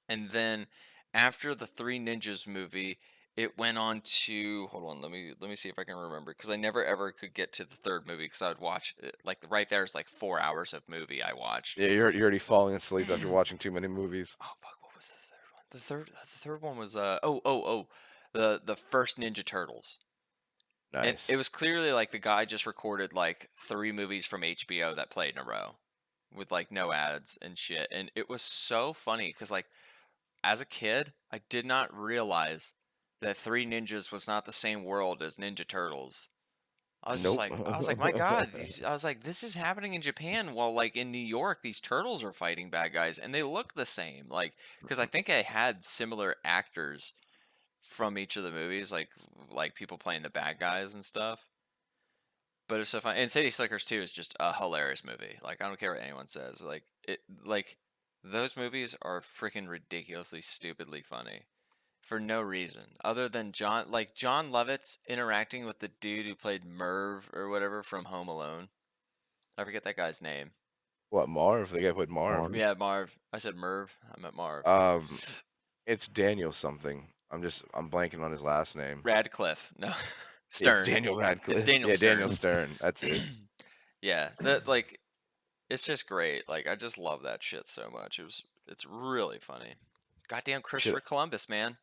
and then after the Three Ninjas movie, it went on to hold on, let me see if I can remember because I never ever could get to the third movie because I would watch it, like right there is like 4 hours of movie I watched. Yeah, you're already falling asleep after watching too many movies. Oh fuck, what was the third one? The third one was the first Ninja Turtles. And Nice. it was clearly like the guy just recorded like 3 movies from HBO that played in a row with like no ads and shit. And it was so funny because like as a kid, I did not realize that Three Ninjas was not the same world as Ninja Turtles. Nope. I was like, my God, I was like, this is happening in Japan while like in New York, these turtles are fighting bad guys and they look the same. Like, because I think I had similar actors from each of the movies, like people playing the bad guys and stuff. But it's so fun. And City Slickers 2 is just a hilarious movie. Like I don't care what anyone says. Like those movies are freaking ridiculously stupidly funny for no reason other than John Lovitz interacting with the dude who played Merv or whatever from Home Alone. I forget that guy's name. What, Marv? The guy played Marv. Marv. Yeah, Marv. I said Merv. I meant Marv. It's Daniel something. I'm blanking on his last name. Radcliffe. No. Yeah, Stern. it's Daniel Radcliffe. It's Daniel Yeah, Stern. Daniel Stern. That's it. Yeah, that like it's just great. Like I just love that shit so much. It's really funny. Goddamn Shit, Christopher Columbus, man,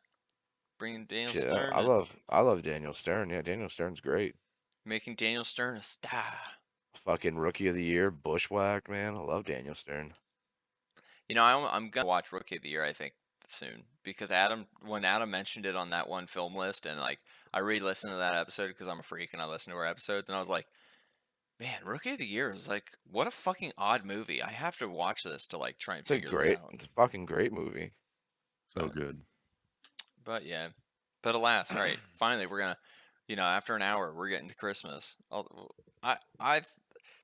bringing Daniel shit. Stern I and love Daniel Stern. Yeah, Daniel Stern's great. making Daniel Stern a star. Fucking Rookie of the Year, bushwhacked, man. I love Daniel Stern. You know, I'm gonna watch Rookie of the Year, I think, soon because when Adam mentioned it on that one film list, and like I re-listened to that episode because I'm a freak and I listen to our episodes, and I was like, man, Rookie of the Year is like, what a fucking odd movie. I have to watch this to like try and figure this out. It's a fucking great movie. So good. But yeah, but alas, all right, finally we're gonna, after an hour we're getting to Christmas. I've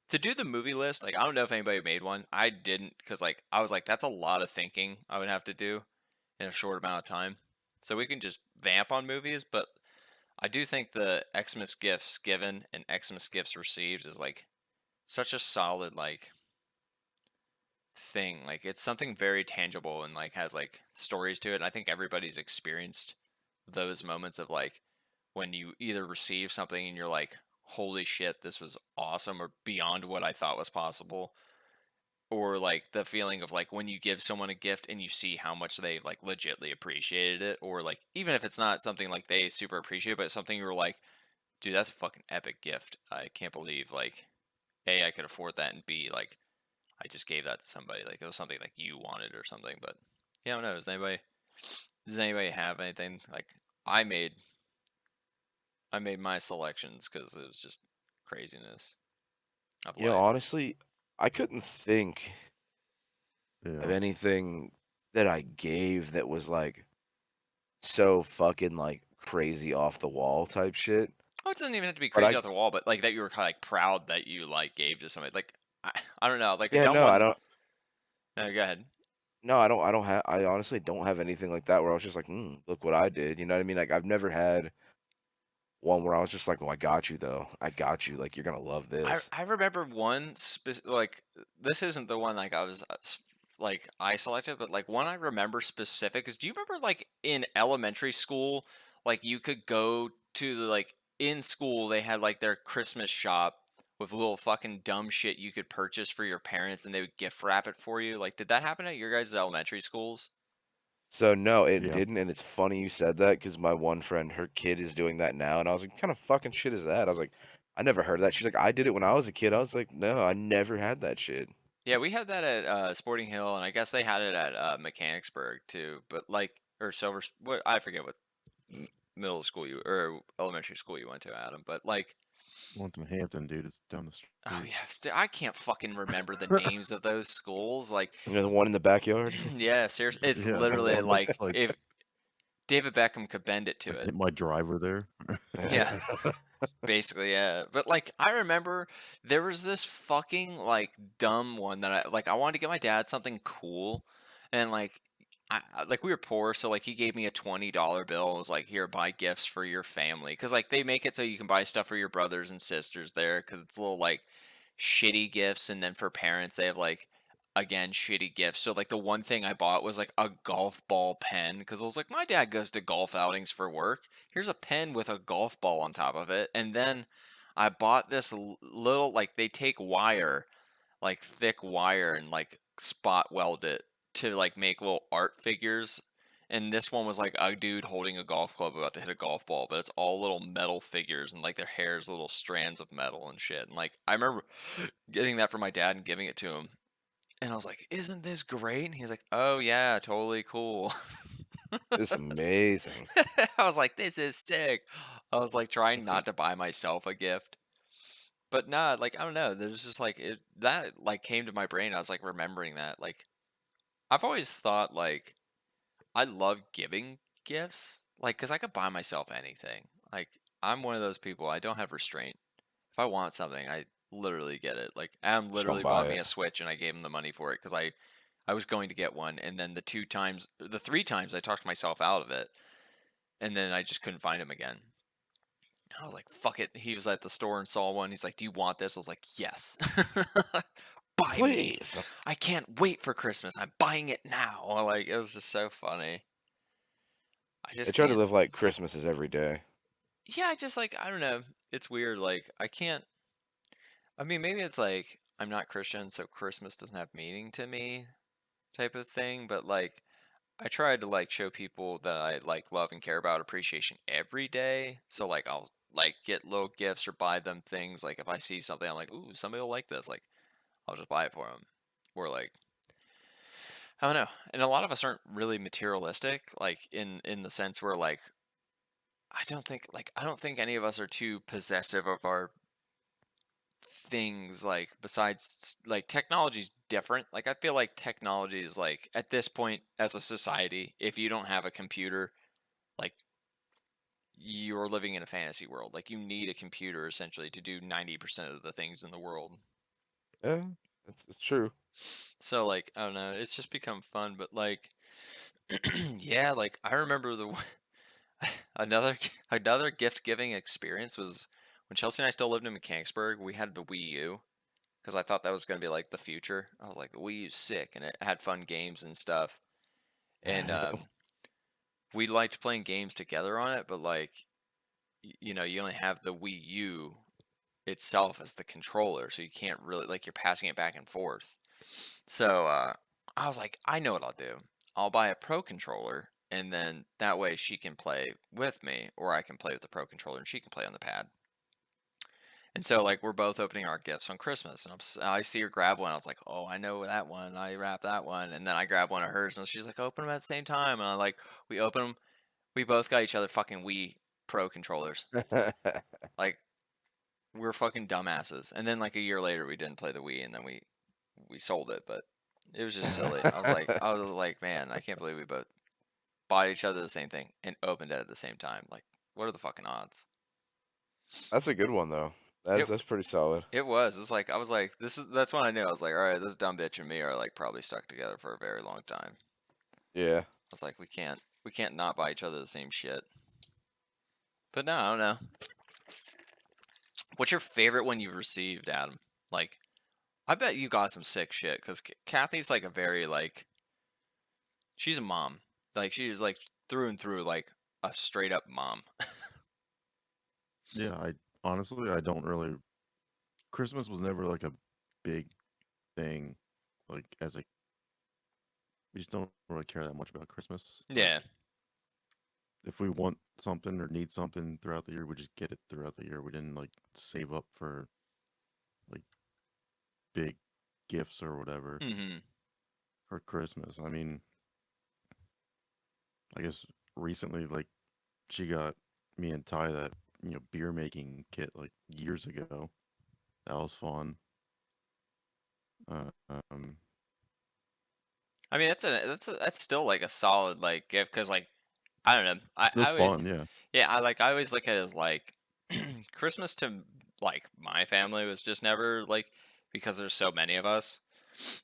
to do the movie list. Like I don't know if anybody made one. I didn't because like I was like that's a lot of thinking I would have to do in a short amount of time. So we can just vamp on movies, but I do think the Xmas gifts given and Xmas gifts received is like such a solid like thing. Like it's something very tangible and like has like stories to it. And I think everybody's experienced those moments of like when you either receive something and you're like, holy shit, this was awesome or beyond what I thought was possible. Or like the feeling of like when you give someone a gift and you see how much they like legitly appreciated it, or like even if it's not something like they super appreciate, but something you're like, dude, that's a fucking epic gift. I can't believe like A, I could afford that, and B, like I just gave that to somebody. Like it was something like you wanted or something. But yeah, I don't know. Does anybody have anything? Like I made my selections because it was just craziness of life. Honestly, I couldn't think of Yeah. anything that I gave that was like so fucking like crazy off the wall type shit. Oh, it doesn't even have to be But crazy I off the wall, but like that you were kind of like proud that you like gave to somebody. Like I don't know, like a yeah, dumb no, I one. don't. No, go ahead. No, I don't have. I honestly don't have anything like that where I was just like, look what I did. You know what I mean? Like I've never had one where I was just like, "Oh, I got you though. I got you. Like you're gonna love this." I remember one like this isn't the one like I was like I selected, but like one I remember specific is do you remember like in elementary school, like you could go to the like in school they had like their Christmas shop with little fucking dumb shit you could purchase for your parents and they would gift wrap it for you. Like did that happen at your guys' elementary schools? So no, it Yeah. didn't, and it's funny you said that because my one friend, her kid is doing that now, and I was like, "Kind of fucking shit is that?" I was like, "I never heard of that." She's like, "I did it when I was a kid." I was like, "No, I never had that shit." Yeah, we had that at Sporting Hill, and I guess they had it at Mechanicsburg too. But like, or Silver, what I forget what middle school you or elementary school you went to, Adam. But like, Went to Hampton, dude. It's down the oh street. yeah, I can't fucking remember the names of those schools. Like, You know, the one in the backyard. yeah, seriously, it's Yeah, the literally one that's like like if David Beckham could bend it to I it. hit my driver there. Yeah. Basically, yeah. But like I remember there was this fucking like dumb one that I wanted to get my dad something cool and like like we were poor so like he gave me a $20 bill and was like here buy gifts for your family cuz like they make it so you can buy stuff for your brothers and sisters there cuz it's little like shitty gifts and then for parents they have like again shitty gifts. So like the one thing I bought was like a golf ball pen cuz I was like my dad goes to golf outings for work. Here's a pen with a golf ball on top of it. And then I bought this little like they take wire, like thick wire and like spot weld it to like make little art figures. And this one was like a dude holding a golf club about to hit a golf ball, but it's all little metal figures and like their hair is little strands of metal and shit. And like I remember getting that for my dad and giving it to him. And I was like, "Isn't this great?" And he's like, "Oh yeah, totally cool." It's amazing. I was like, "This is sick." I was like trying not to buy myself a gift. But nah, like I don't know, there's just like it that like came to my brain. I was like remembering that. Like I've always thought like I love giving gifts. Like cuz I could buy myself anything. Like I'm one of those people, I don't have restraint. If I want something, I literally get it. Like Adam Just gonna literally bought buy me it. a Switch and I gave him the money for it cuz I was going to get one and then the 3 times I talked myself out of it and then I just couldn't find him again. I was like, fuck it. He was at the store and saw one. He's like, do you want this? I was like, yes. Buy me. Please. I can't wait for Christmas. I'm buying it now. Like, it was just so funny. I I just try to can't. live like Christmas is every day. Yeah, I just like, I don't know. It's weird. Like, I can't. I mean, maybe it's like, I'm not Christian, so Christmas doesn't have meaning to me type of thing, but like I try to like show people that I like love and care about appreciation every day. So like I'll like get little gifts or buy them things. Like if I see something, I'm like, ooh, somebody will like this. Like I'll just buy it for them. Or like I don't know. And a lot of us aren't really materialistic, like in the sense where like I don't think any of us are too possessive of our things. Like besides like technology's different. Like I feel like technology is like at this point as a society, if you don't have a computer, like you're living in a fantasy world. Like you need a computer essentially to do 90% of the things in the world. Yeah, it's true. So like I don't know, it's just become fun. But like yeah, like I remember another another gift giving experience was when Chelsea and I still lived in Mechanicsburg. We had the Wii U because I thought that was gonna be like the future. I was like, the Wii U's sick and it had fun games and stuff. And we liked playing games together on it, but like you know, you only have the Wii U itself as the controller, so you can't really like you're passing it back and forth. So I was like, I know what I'll do. I'll buy a pro controller, and then that way she can play with me, or I can play with the pro controller and she can play on the pad. And so like we're both opening our gifts on Christmas, and I see her grab one. I was like, oh, I know that one. I wrap that one, and then I grab one of hers, and she's like, open them at the same time, and I like we open them. We both got each other fucking Wii Pro controllers. Like we're fucking dumbasses. And then like a year later, we didn't play the Wii, and then we sold it. But it was just silly. I was like, man, I can't believe we both bought each other the same thing and opened it at the same time. Like, what are the fucking odds? That's a good one though. It That's pretty solid. it was. It was like I was like, that's when I knew. I was like, all right, this dumb bitch and me are like probably stuck together for a very long time. Yeah. I was like, we can't not buy each other the same shit. But no, I don't know. What's your favorite one you've received, Adam? Like, I bet you got some sick shit because Kathy's like a very like she's a mom. Like she's like through and through like a straight up mom. Yeah, I honestly I don't really. Christmas was never like a big thing, like as a. We just don't really care that much about Christmas. Like, Yeah. if we want something or need something throughout the year, we just get it throughout the year. We didn't like save up for like big gifts or whatever Mm-hmm. for Christmas. I mean, I guess recently, like she got me and Ty that beer making kit like years ago. That was fun. Uh, um, I mean, that's still like a solid like gift because like I don't know. it was I always fun, yeah. yeah I always look at it as like Christmas to like my family was just never like because there's so many of us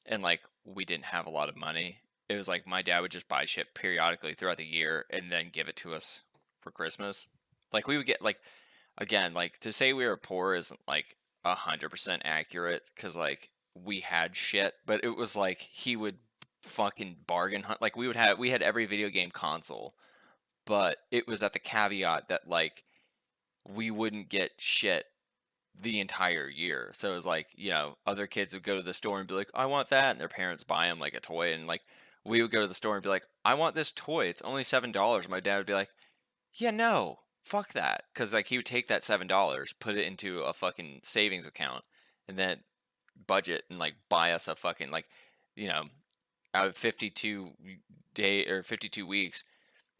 and like we didn't have a lot of money. It was like my dad would just buy shit periodically throughout the year and then give it to us for Christmas. Like we would get like again like to say we were poor isn't like 100% accurate because like we had shit, but it was like he would fucking bargain hunt. Like we had every video game console, but it was at the caveat that like we wouldn't get shit the entire year. So it was like, you know, other kids would go to the store and be like, I want that. And their parents buy them like a toy. And like, we would go to the store and be like, I want this toy. It's only $7. My dad would be like, yeah, no, fuck that. Cause like he would take that $7, put it into a fucking savings account and then budget and like buy us a fucking like, you know, out of 52 weeks,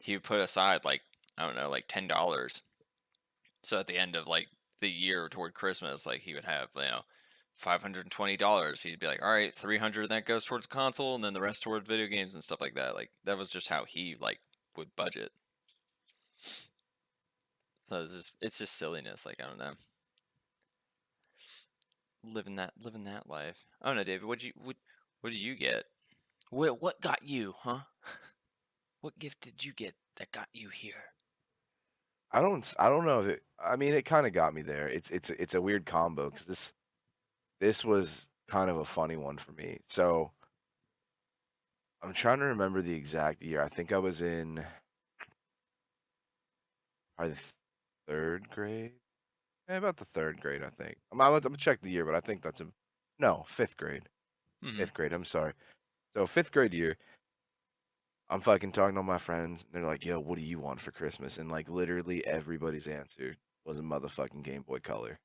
he would put aside like, I don't know, like $10. So at the end of like the year toward Christmas, like he would have, you know, $520. He'd be like, all right, 300 that goes towards console, and then the rest toward video games and stuff like that. Like that was just how he like would budget. So it's just silliness. Like I don't know, living that life. I don't know, David. What did you get? What got you, huh? What gift did you get that got you here? I don't know if it. I mean, it kind of got me there. It's a weird combo because this was kind of a funny one for me. So I'm trying to remember the exact year. I think I was in probably the third grade. About the third grade, I think. I'm gonna check the year, but I think that's a No, 5th grade. Mhm. 5th grade. I'm sorry. So 5th grade year, I'm fucking talking to my friends. And they're like, "Yo, what do you want for Christmas?" And like literally everybody's answer was a motherfucking Game Boy Color.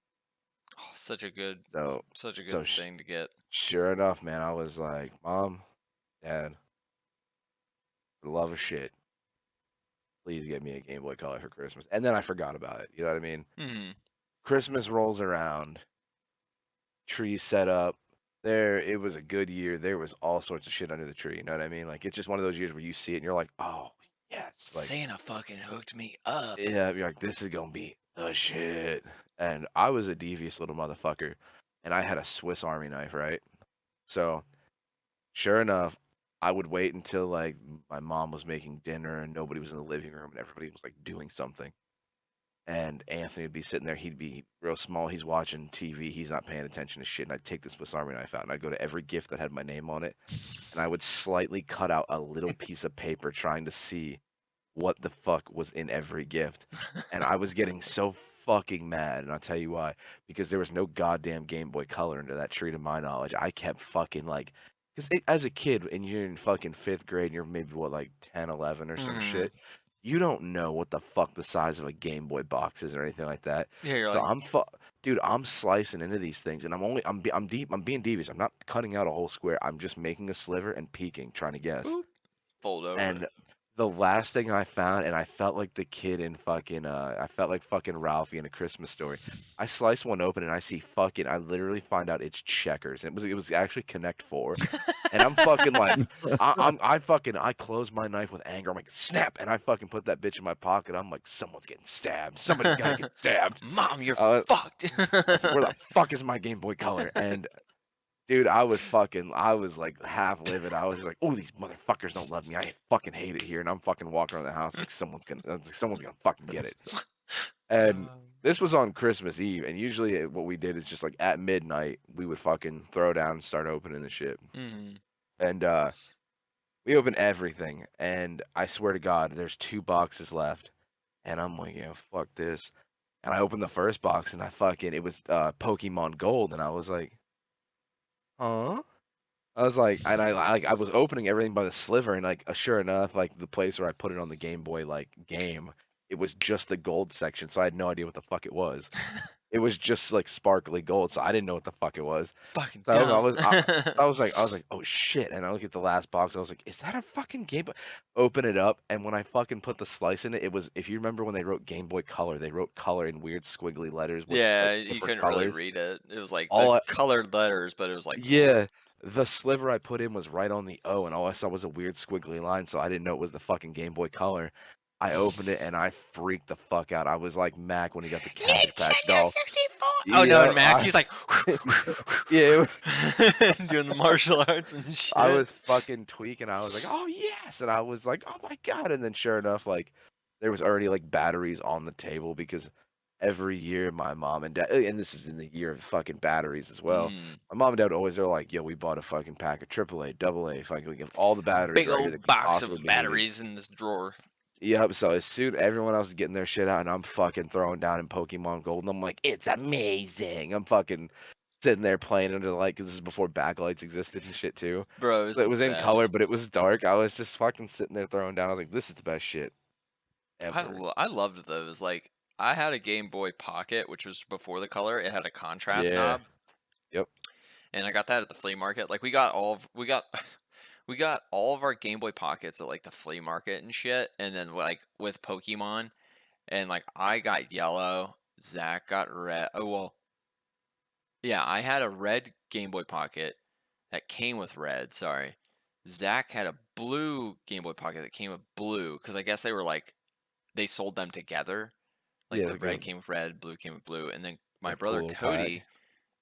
Oh, such a good So so thing to get. sure enough, man, I was like, "Mom, Dad, for the love of shit, please get me a Game Boy Color for Christmas." And then I forgot about it. You know what I mean? Mhm. Christmas rolls around, trees set up. It was a good year. There was all sorts of shit under the tree. You know what I mean? Like it's just one of those years where you see it and you're like, "Oh, yes." Like, Santa fucking hooked me up. yeah, you're like, "This is gonna be the shit." And I was a devious little motherfucker, and I had a Swiss Army knife, right? So sure enough, I would wait until like my mom was making dinner and nobody was in the living room and everybody was like doing something. And Anthony would be sitting there. He'd be real small. He's watching TV. He's not paying attention to shit. And I'd take the Swiss Army knife out and I'd go to every gift that had my name on it. And I would slightly cut out a little piece of paper trying to see what the fuck was in every gift. And I was getting so fucking mad. And I'll tell you why. Because there was no goddamn Game Boy Color into that tree to my knowledge. I kept fucking like, because as a kid, and you're in fucking 5th grade, and you're maybe what, like 10, 11 or some Mhm. shit, you don't know what the fuck the size of a Game Boy box is or anything like that. Yeah, you're So like, dude, I'm slicing into these things, and I'm being devious. I'm not cutting out a whole square. I'm just making a sliver and peeking, trying to guess. boop, fold over. And the last thing I found, and I felt like the kid in fucking, I felt like fucking Ralphie in A Christmas Story. I slice one open and I see fucking, I literally find out it's checkers. And it was actually Connect 4. And I'm fucking like, I close my knife with anger. I'm like, snap, and I fucking put that bitch in my pocket. I'm like, someone's getting stabbed. Somebody's gotta get stabbed. Mom, you're I fucked. was like, where the fuck is my Game Boy Color? And dude, I was like half livid. I was just like, oh, these motherfuckers don't love me. I fucking hate it here. And I'm fucking walking around the house like someone's gonna fucking get it. And this was on Christmas Eve. And usually what we did is just like at midnight, we would fucking throw down and start opening the shit. Mhm. And we opened everything. And I swear to God, there's 2 boxes left. And I'm like, yeah, fuck this. And I opened the first box and it was Pokemon Gold. And I was like, huh? I was like, and I was opening everything by the sliver, and like, sure enough, like the place where I put it on the Game Boy like game, it was just the gold section, so I had no idea what the fuck it was. It was just like sparkly gold, so I didn't know what the fuck it was. Fucking So dumb. I was like, oh shit, and I look at the last box, I was like, is that a fucking Game Boy? Open it up, and when I fucking put the slice in it, it was, if you remember when they wrote Game Boy Color, they wrote color in weird squiggly letters with Yeah, like you different couldn't really colors. read it. It was like All the I, colored letters, but it was like, yeah, the sliver I put in was right on the O, and all I saw was a weird squiggly line, so I didn't know it was the fucking Game Boy Color. I opened it and I freaked the fuck out. I was like Mac when he got the Cabbage Patch Nintendo doll. 64. Oh no, Yeah, and Mac, he's like yeah, doing the martial arts and I was shit. fucking tweaking. I was like, oh yes, and I was like, oh my god, and then sure enough, like there was already like batteries on the table because every year my mom and dad, and this is in the year of fucking batteries as well. Mm. My mom and dad always are like, yo, we bought a fucking pack of AAA, AA, fucking, we give all the batteries Big right here that old could box possibly of be needed. batteries in this drawer. Yep. So as soon everyone else is getting their shit out, and I'm fucking throwing down in Pokemon Gold, and I'm like, it's amazing. I'm fucking sitting there playing under the light because this is before backlights existed and shit too. Bro, it's So it the was in color, best. but it was dark. I was just fucking sitting there throwing down. I was like, this is the best shit ever. I loved those. Like I had a Game Boy Pocket, which was before the color. It had a contrast Yeah. knob, Yep. and I got that at the flea market. Like we got we got all of our Game Boy Pockets at like the flea market and shit. And then like with Pokemon, and like I got yellow, Zach got red. Oh well, yeah, I had a red Game Boy Pocket that came with red. Sorry, Zach had a blue Game Boy Pocket that came with blue because I guess they were like they sold them together. Like Yeah, the like a red came with red, blue came with blue, and then my like a cool brother little pack. Cody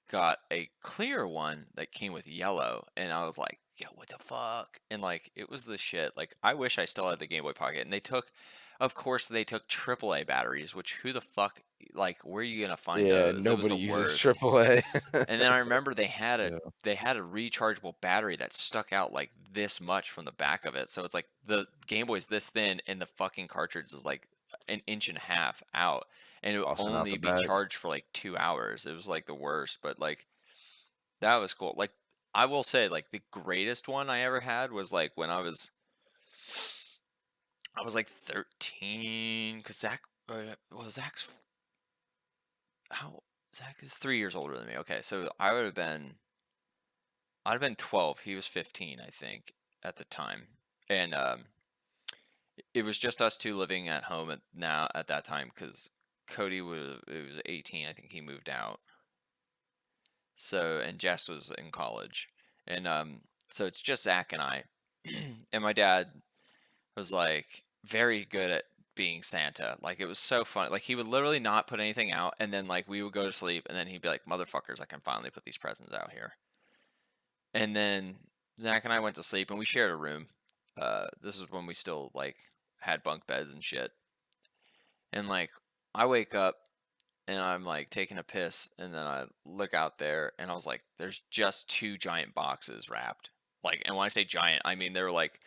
got a clear one that came with yellow, and I was like, "Yo, what the fuck?" And like, it was the shit. Like, I wish I still had the Game Boy Pocket. And they took, of course, they took AAA batteries. Which who the fuck? Like, where are you gonna find Yeah, those? It was nobody the uses worst. AAA. And then I remember they had Yeah. a rechargeable battery that stuck out like this much from the back of it. So it's like the Game Boy's this thin, and the fucking cartridge is like an inch and a half out, and it would Tossing out only the be bag. charged for like 2 hours. It was like the worst. But like That was cool. Like, I will say, like, the greatest one I ever had was like when I was like 13, because Zach's how Zach is 3 years older than me. Okay, so I'd have been 12. He was 15, I think, at the time, and it was just us two living at home at that time because Cody was 18. I think he moved out. So, and Jess was in college, and so it's just Zach and I, and my dad was like very good at being Santa. Like, it was so fun. Like, he would literally not put anything out, and then like we would go to sleep, and then he'd be like, "Motherfuckers, I can finally put these presents out here." And then Zach and I went to sleep, and we shared a room. This is when we still like had bunk beds and shit. And like I wake up and I'm like taking a piss, and then I look out there, and I was like, "There's just two giant boxes wrapped." Like, and when I say giant, I mean they're like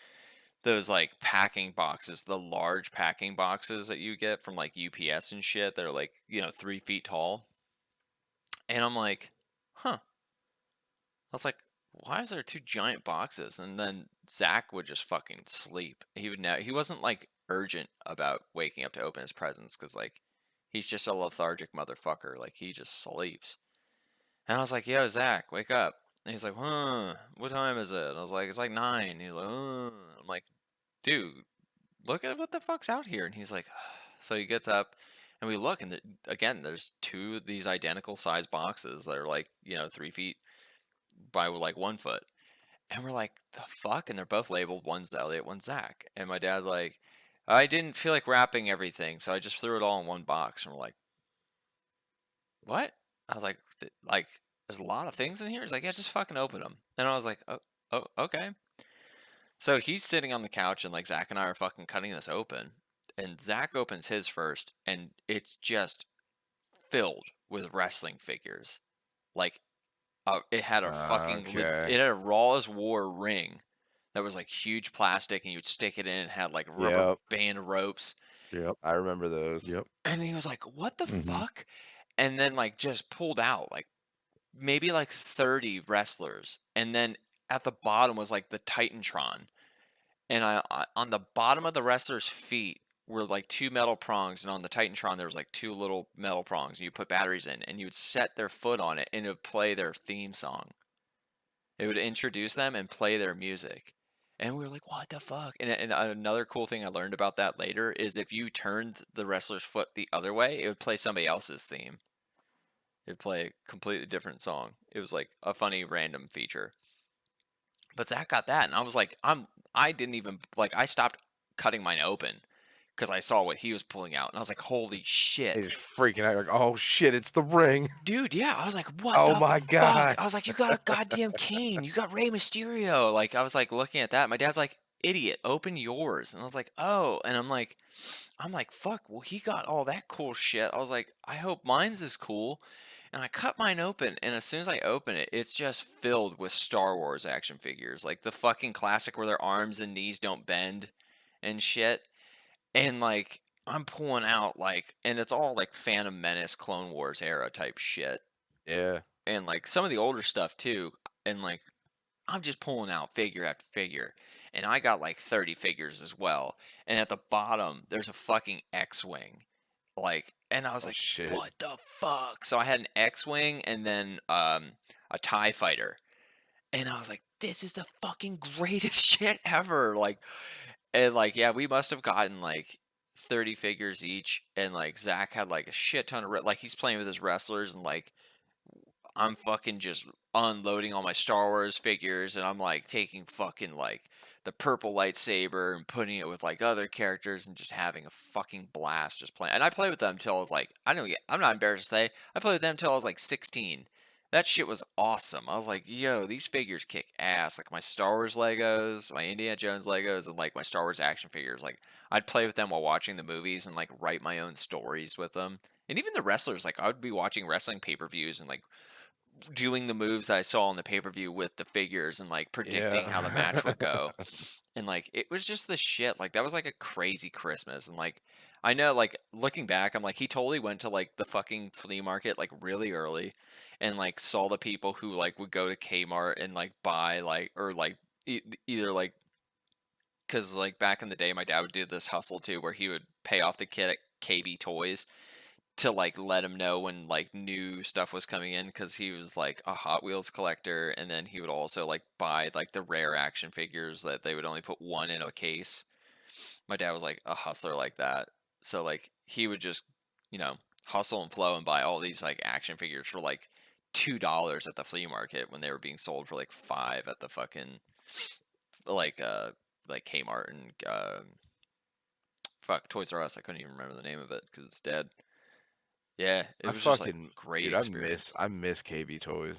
those like packing boxes, the large packing boxes that you get from like UPS and shit. They're like 3 feet tall. And I'm like, huh. I was like, why is there two giant boxes? And then Zach would just fucking sleep. He wasn't like urgent about waking up to open his presents because like he's just a lethargic motherfucker. Like, he just sleeps. And I was like, yo, Zach, wake up. And he's like, what time is it? And I was like, it's like 9. And he's like, I'm like, dude, look at what the fuck's out here. And he's like, so he gets up and we look, and again, there's two of these identical size boxes that are like 3 feet by like 1 foot. And we're like, the fuck? And they're both labeled, one's Elliott, one's Zach. And my dad like, I didn't feel like wrapping everything, so I just threw it all in one box. And we're like, what? I was like, there's a lot of things in here. He's like, yeah, just fucking open them. And I was like, oh, okay. So he's sitting on the couch, and like Zach and I are fucking cutting this open. And Zach opens his first, and it's just filled with wrestling figures. Like, it had a fucking Okay. it had a Raw as War ring that was like huge plastic, and you'd stick it in, and had like rubber Yep. band ropes. Yep. I remember those. Yep. And he was like, what the Mhm. fuck? And then like just pulled out like maybe like 30 wrestlers, and then at the bottom was like the Titantron. And I on the bottom of the wrestler's feet were like two metal prongs, and on the Titantron there was like two little metal prongs, and you put batteries in, and you would set their foot on it, and it would play their theme song. It would introduce them and play their music. And we were like, what the fuck? And another cool thing I learned about that later is if you turned the wrestler's foot the other way, it would play somebody else's theme. It'd play a completely different song. It was like a funny random feature. But Zach got that, and I was like, I didn't even like. I stopped cutting mine open because I saw what he was pulling out, and I was like, holy shit, He's freaking out like, oh shit, it's the ring. dude! Yeah, I was like, what Oh the my fuck? God. I was like, you got a goddamn cane, you got Rey Mysterio. Like, I was like looking at that. My dad's like, idiot, open yours. And I was like, oh, and I'm like, fuck. Well, he got all that cool shit. I was like, I hope mine's as cool. And I cut mine open, and as soon as I open it, it's just filled with Star Wars action figures. Like the fucking classic where their arms and knees don't bend and shit. And like, I'm pulling out like, and it's all like Phantom Menace, Clone Wars era type shit. Yeah. And like some of the older stuff too. And like, I'm just pulling out figure after figure. And I got like 30 figures as well. And at the bottom, there's a fucking X-Wing. Like, and I was Oh, like, shit. what the fuck? So I had an X-Wing and then a TIE fighter. And I was like, this is the fucking greatest shit ever. Like, and like, yeah, we must have gotten like 30 figures each. And like, Zach had like a shit ton of, like, he's playing with his wrestlers, and like, I'm fucking just unloading all my Star Wars figures, and I'm like taking fucking like the purple lightsaber and putting it with like other characters, and just having a fucking blast just playing. And I played with them until I was like, I'm not embarrassed to say, I played with them until I was like 16. That shit was awesome. I was like, yo, these figures kick ass. Like my Star Wars Legos, my Indiana Jones Legos, and like my Star Wars action figures. Like, I'd play with them while watching the movies and like write my own stories with them. And even the wrestlers, like I would be watching wrestling pay-per-views and like doing the moves that I saw on the pay-per-view with the figures, and like predicting how the match would go. And like, it was just the shit. Like, that was like a crazy Christmas. And like, I know, like, looking back, I'm like, he totally went to, like, the fucking flea market, like, really early and, like, saw the people who, like, would go to Kmart and, like, buy, like, or, like, either, like, because, like, back in the day, my dad would do this hustle too, where he would pay off the kid at KB Toys to, like, let him know when, like, new stuff was coming in, because he was, like, a Hot Wheels collector, and then he would also, like, buy, like, the rare action figures that they would only put one in a case. My dad was, like, a hustler like that. So, like, he would just, you know, hustle and flow and buy all these, like, action figures for, like, $2 at the flea market when they were being sold for, like, 5 at the fucking, like, Kmart and, fuck, Toys R Us. I couldn't even remember the name of it because it's dead. Yeah, it I was just, like, fucking great dude, experience. I miss KB Toys.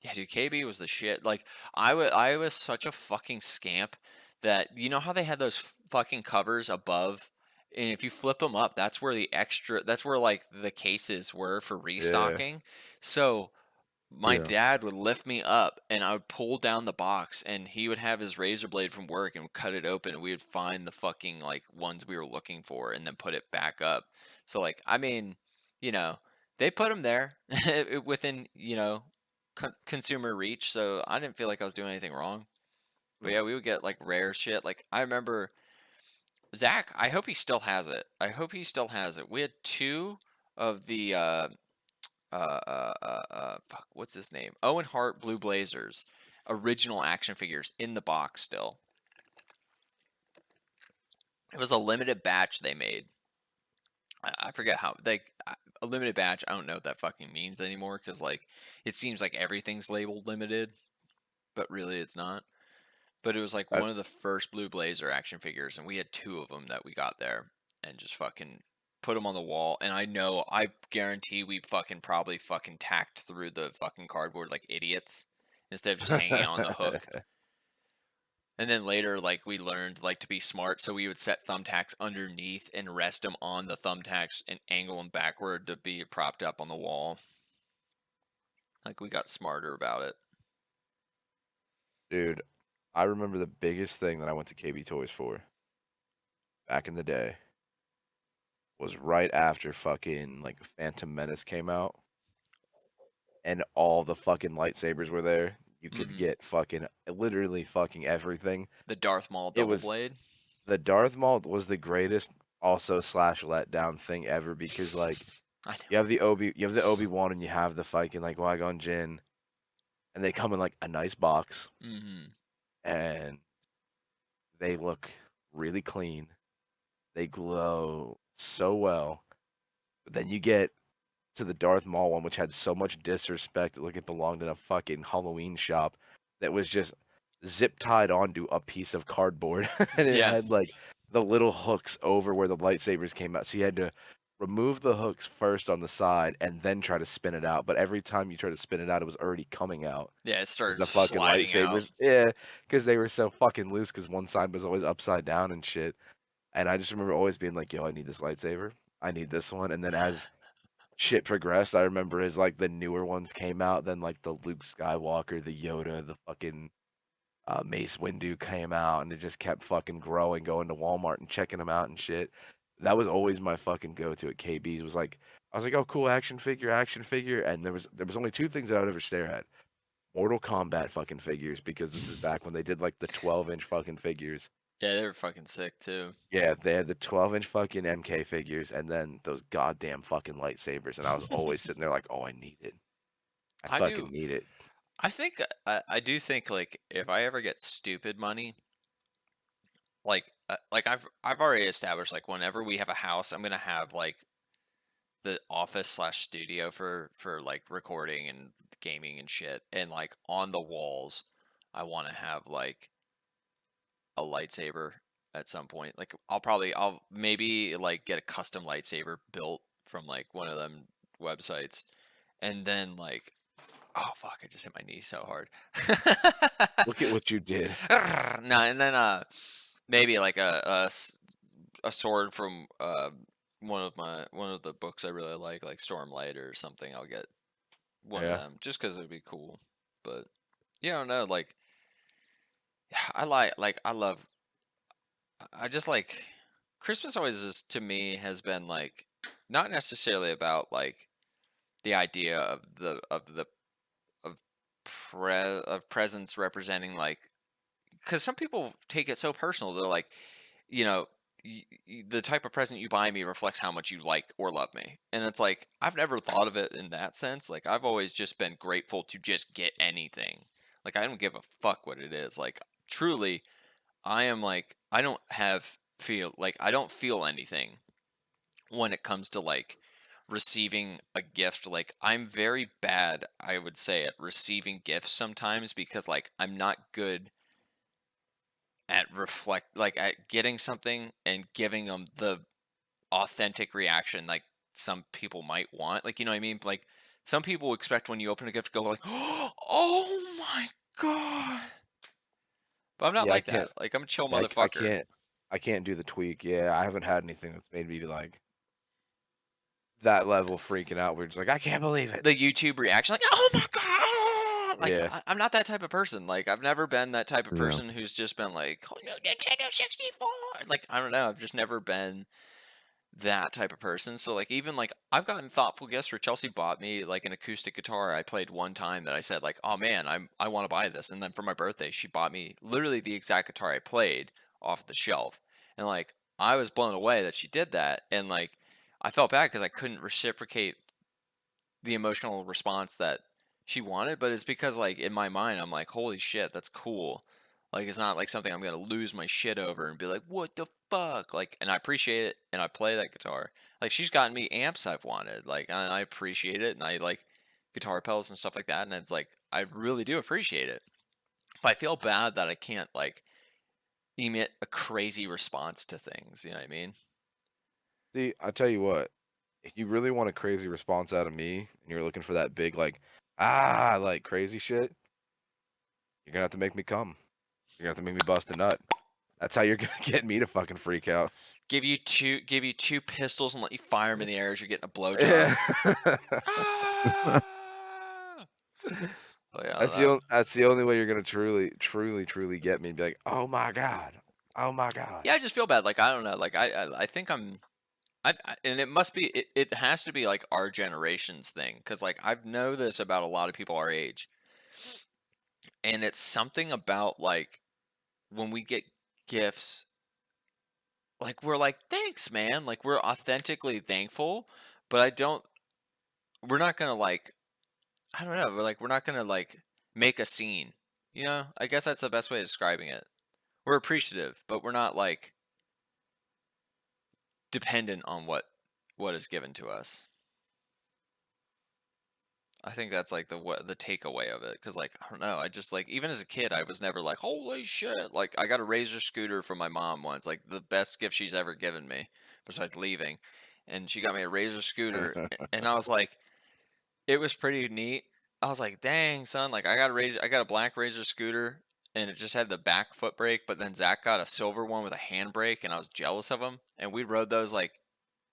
Yeah, dude, KB was the shit. Like, I was such a fucking scamp that, you know how they had those fucking covers above, and if you flip them up, that's where, like, the cases were for Yeah. restocking. So my Yeah. dad would lift me up, and I would pull down the box, and he would have his razor blade from work and cut it open, and we would find the fucking, like, ones we were looking for, and then put it back up. So, like, I mean, you know, they put them there within, consumer reach. So I didn't feel like I was doing anything wrong. But yeah, we would get, like, rare shit. Like, I remember Zach. I hope he still has it. I hope he still has it. We had 2 of the fuck, what's his name? Owen Hart Blue Blazers original action figures in the box still. It was a limited batch they made. I forget how, like, a limited batch. I don't know what that fucking means anymore, because, like, it seems like everything's labeled limited, but really it's not. But it was, like, I, one of the first Blue Blazer action figures, and we had 2 of them that we got there, and just fucking put them on the wall. And I guarantee we fucking probably fucking tacked through the fucking cardboard like idiots instead of just hanging on the hook. And then later, like, we learned, like, to be smart, so we would set thumbtacks underneath and rest them on the thumbtacks and angle them backward to be propped up on the wall. Like, we got smarter about it. Dude, I remember the biggest thing that I went to KB Toys for back in the day was right after fucking like Phantom Menace came out and all the fucking lightsabers were there. You could Hmm. get fucking literally fucking everything. The Darth Maul It double was blade. the Darth Maul was the greatest also slash letdown thing ever because like I you have the Obi-Wan and you have the fucking like Qui-Gon Jinn and they come in like a nice box know. Hmm. and they look really clean. They glow so well. But then you get to the Darth Maul one, which had so much disrespect, like it belonged in a fucking Halloween shop that was just zip tied onto a piece of cardboard. And it Yeah. had like the little hooks over where the lightsabers came out. So you had to remove the hooks first on the side and then try to spin it out. But every time you try to spin it out, it was already coming out. Yeah, it 'Cause started the fucking sliding out. lightsabers, yeah, because they were so fucking loose. Because one side was always upside down and shit. And I just remember always being like, "Yo, I need this lightsaber. I need this one." And then as shit progressed, I remember as like the newer ones came out, then like the Luke Skywalker, the Yoda, the fucking Mace Windu came out, and it just kept fucking growing. Going to Walmart and checking them out and shit. That was always my fucking go-to at KB's. Was like I was like, "Oh, cool, action figure," and there was only 2 things that I would ever stare at: Mortal Kombat fucking figures, because this is back when they did like the 12-inch fucking figures. Yeah, they were fucking sick too. Yeah, they had the 12-inch fucking MK figures and then those goddamn fucking lightsabers. And I was always sitting there like, oh, I need it. I I do. fucking need it. I think I do think, like, if I ever get stupid money, like I've already established, like, whenever we have a house, I'm gonna have, like, the office slash studio for like recording and gaming and shit, and, like, on the walls, I want to have, like, a lightsaber at some point. Like, I'll maybe, like, get a custom lightsaber built from, like, one of them websites, and then, like, oh fuck, I just hit my knee so hard. Look at what you did. No, and then maybe, like, a sword from one of the books I really like Stormlight or something. I'll get one of Yeah. them just because it'd be cool. But yeah, I don't know. Like, I love. I just like Christmas always is to me has been like not necessarily about like the idea of of of presents representing like because some people take it so personal. They're like, you know, the type of present you buy me reflects how much you like or love me. And it's like, I've never thought of it in that sense. Like, I've always just been grateful to just get anything. Like, I don't give a fuck what it is. Like, truly, I am like, I don't feel anything when it comes to like receiving a gift. Like, I'm very bad, I would say, at receiving gifts sometimes because like I'm not good at getting something and giving them the authentic reaction like some people might want. Like, you know what I mean? Like, some people expect when you open a gift to go like, "Oh my god!" But I'm not Yeah, I like can't. that. Like, I'm a chill Yeah, I motherfucker. can't. I can't do the tweak. Yeah, I haven't had anything that's made me be like that level of freaking out. We're just like, I can't believe it. The YouTube reaction, like, "Oh my god!" Like, Yeah. I'm not that type of person. Like, I've never been that type of Yeah. person who's just been like, "Oh no, Nintendo 64!" Like, I don't know. I've just never been that type of person. So like even like I've gotten thoughtful gifts where Chelsea bought me like an acoustic guitar I played one time that I said like, "Oh man, I want to buy this." And then for my birthday, she bought me literally the exact guitar I played off the shelf. And like I was blown away that she did that and like I felt bad cuz I couldn't reciprocate the emotional response that she wanted, but it's because like in my mind I'm like, holy shit, that's cool. Like it's not like something I'm gonna lose my shit over and be like, what the fuck? Like, and I appreciate it, and I play that guitar. Like she's gotten me amps I've wanted, like, and I appreciate it, and I like guitar pedals and stuff like that, and it's like I really do appreciate it. But I feel bad that I can't like emit a crazy response to things. You know what I mean? See, I tell you what, if you really want a crazy response out of me, and you're looking for that big like crazy shit, you're gonna have to make me come. You're gonna have to make me bust a nut. That's how you're gonna get me to fucking freak out. Give you two pistols and let you fire them in the air as you're getting a blowjob. Yeah. Ah! Like, I don't know. That's the only way you're gonna truly get me and be like, oh my god, oh my god. Yeah, I just feel bad. Like I don't know. Like I think and it must be it has to be like our generation's thing because like I know this about a lot of people our age, and it's something about like when we get gifts, like we're like thanks, man. Like we're authentically thankful, but I don't. We're not gonna like I don't know. We're not gonna like make a scene. You know, I guess that's the best way of describing it. We're appreciative, but we're not like dependent on what is given to us. I think that's like the takeaway of it because like I don't know, I just like even as a kid I was never like holy shit. Like I got a Razor scooter from my mom once, like the best gift she's ever given me besides leaving, and she got me a Razor scooter, and I was like, it was pretty neat. I was like, dang son, like I got a black Razor scooter, and it just had the back foot brake, but then Zach got a silver one with a handbrake, and I was jealous of him, and we rode those like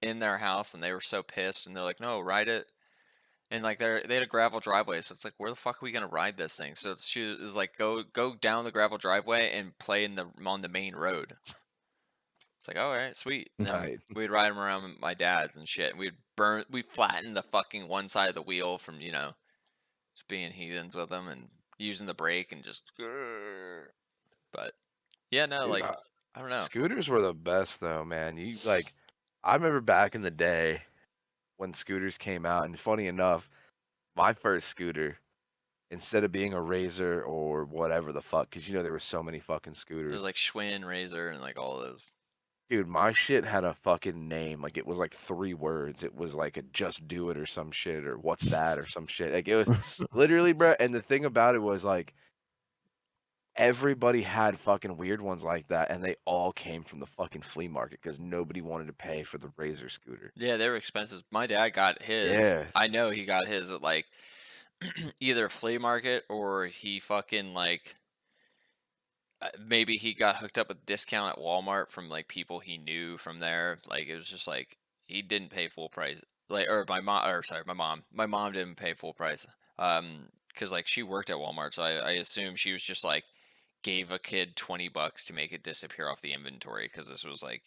in their house, and they were so pissed, and they're like, no, ride it. And like they had a gravel driveway, so it's like, where the fuck are we gonna ride this thing? So she is like, go down the gravel driveway and play on the main road. It's like, all right, sweet. And then Right. we'd ride them around with my dad's and shit. We flattened the fucking one side of the wheel from just being heathens with them and using the brake and just. But yeah, no, Dude, like I don't know. scooters were the best though, man. I remember back in the day when scooters came out, and funny enough, my first scooter, instead of being a Razor or whatever the fuck, because there were so many fucking There's scooters. like Schwinn, Razor, and like all those. Dude, my shit had a fucking name. Like it was like 3 words. It was like a just do it or some shit or what's that or some shit. Like it was literally, bro. And the thing about it was like everybody had fucking weird ones like that, and they all came from the fucking flea market because nobody wanted to pay for the Razor scooter. Yeah, they were expensive. My dad got his. Yeah. I know he got his at like either a flea market or he fucking like maybe he got hooked up with a discount at Walmart from like people he knew from there. Like it was just like he didn't pay full price. Like or my mom didn't pay full price. Because like she worked at Walmart, so I assume she was just like gave a kid $20 to make it disappear off the inventory because this was like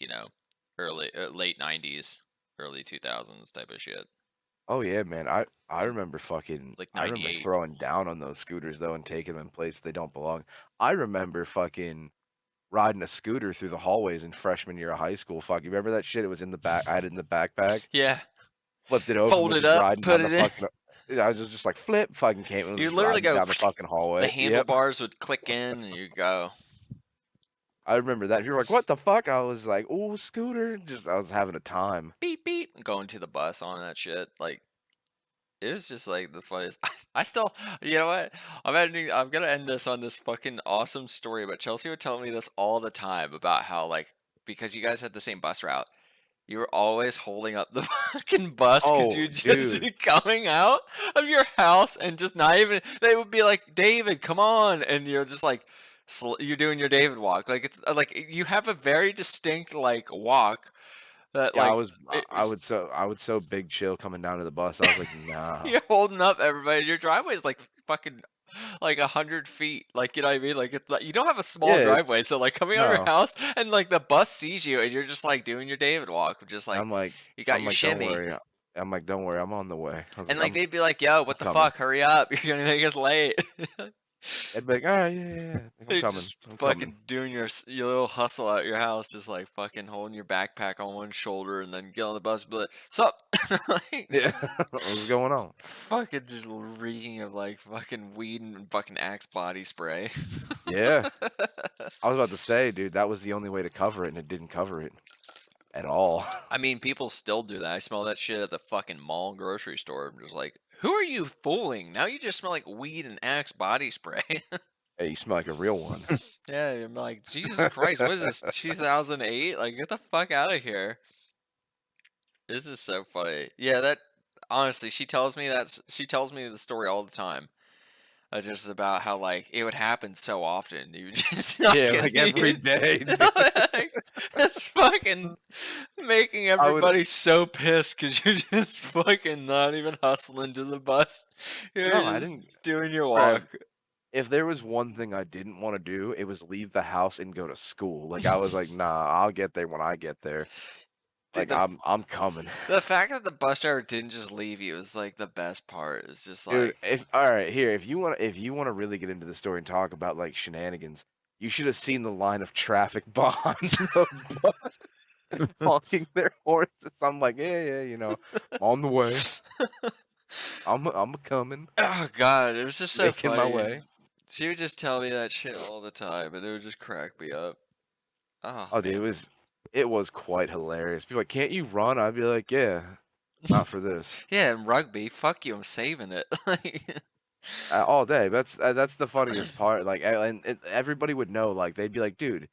late 90s, early 2000s type of shit. Oh yeah, man. I remember fucking. Like I remember 98. throwing down on those scooters though and taking them in places they don't belong. I remember fucking riding a scooter through the hallways in freshman year of high school. Fuck, you remember that shit? It was in the back. I had it in the backpack. Yeah. Flipped it over and Fold was it just up, riding put down the it in. fucking. Yeah, I was just like flip, fucking came and was You just literally riding go down the fucking the hallway. Yep. handlebars would click in and you go. I remember that. You were like, "What the fuck?" I was like, "Oh, scooter!" Just I was having a time. Beep beep, going to the bus on that shit. Like it was just like the funniest. I still, you know what? I'm gonna end this on this fucking awesome story. But Chelsea would tell me this all the time about how like because you guys had the same bus route, you were always holding up the fucking bus because Oh, you'd just dude. be coming out of your house and just not even. They would be like, "David, come on," and you're just like, you're doing your David walk. Like it's like you have a very distinct like walk that Yeah, like I would so big chill coming down to the bus. I was like, nah. you're holding up everybody. Your driveway is like fucking like 100 feet. Like you know what I mean? Like it's like you don't have a small Yeah, driveway, it's so like coming out of your no. house and like the bus sees you and you're just like doing your David walk, just like I'm like, you got your don't shimmy. worry. I'm like, don't worry, I'm on the way. I was And like, like they'd be like, "Yo, what the coming. fuck? Hurry up! You're gonna make us late." I'd be like, all right, yeah. I'm They coming. just I'm fucking coming. doing your little hustle at your house, just like fucking holding your backpack on one shoulder and then get on the bus and be like, "Sup?" Like, Yeah, what's going on? fucking just reeking of like fucking weed and fucking Axe body spray. Yeah, I was about to say, dude, that was the only way to cover it, and it didn't cover it at all. I mean, people still do that. I smell that shit at the fucking mall grocery store. I'm just like, who are you fooling? Now you just smell like weed and Axe body spray. Hey, you smell like a real one. Yeah, I'm like, Jesus Christ, what is this, 2008? Like, get the fuck out of here. This is so funny. Yeah, that, honestly, she tells me the story all the time. Just about how, like, it would happen so often. You would just not Yeah, get like every day. dude. like, it's fucking making I would, everybody so pissed because you're just fucking not even hustling to the bus. You're no, I just didn't. doing your Bruh, walk. if there was one thing I didn't want to do, it was leave the house and go to school. Like I was like, nah, I'll get there when I get there. Dude, Like I'm coming. the fact that the bus driver didn't just leave you is like the best part. It's just Dude, like, if all right, here, if you want to really get into the story and talk about like shenanigans, you should have seen the line of traffic behind the bus honking their horses. I'm like, yeah, you know, on the way. I'm coming, oh god, it was just so making my funny. way. She would just tell me that shit all the time, and it would just crack me up. Oh, Oh, dude, man. it was quite hilarious. People like, can't you run? I'd be like, yeah, not for this. Yeah, and rugby, fuck you, I'm saving it. Like, All day. That's the funniest part. Like, everybody would know. Like, they'd be like, dude,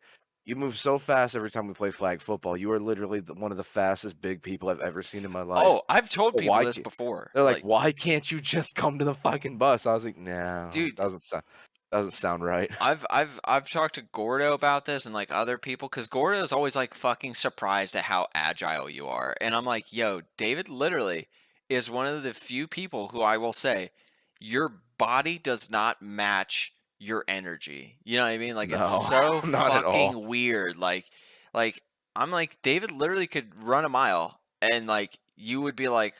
you move so fast every time we play flag football. You are literally one of the fastest big people I've ever seen in my life. oh, I've told But people this before. they're like, why can't you just come to the fucking bus? I was like, no, Dude, doesn't sound right. I've talked to Gordo about this and like other people because Gordo is always like fucking surprised at how agile you are, and I'm like, yo, David literally is one of the few people who I will say, your body does not match your energy. You know what I mean? Like it's No, so not at all. fucking weird. Like I'm like David literally could run a mile, and like you would be like,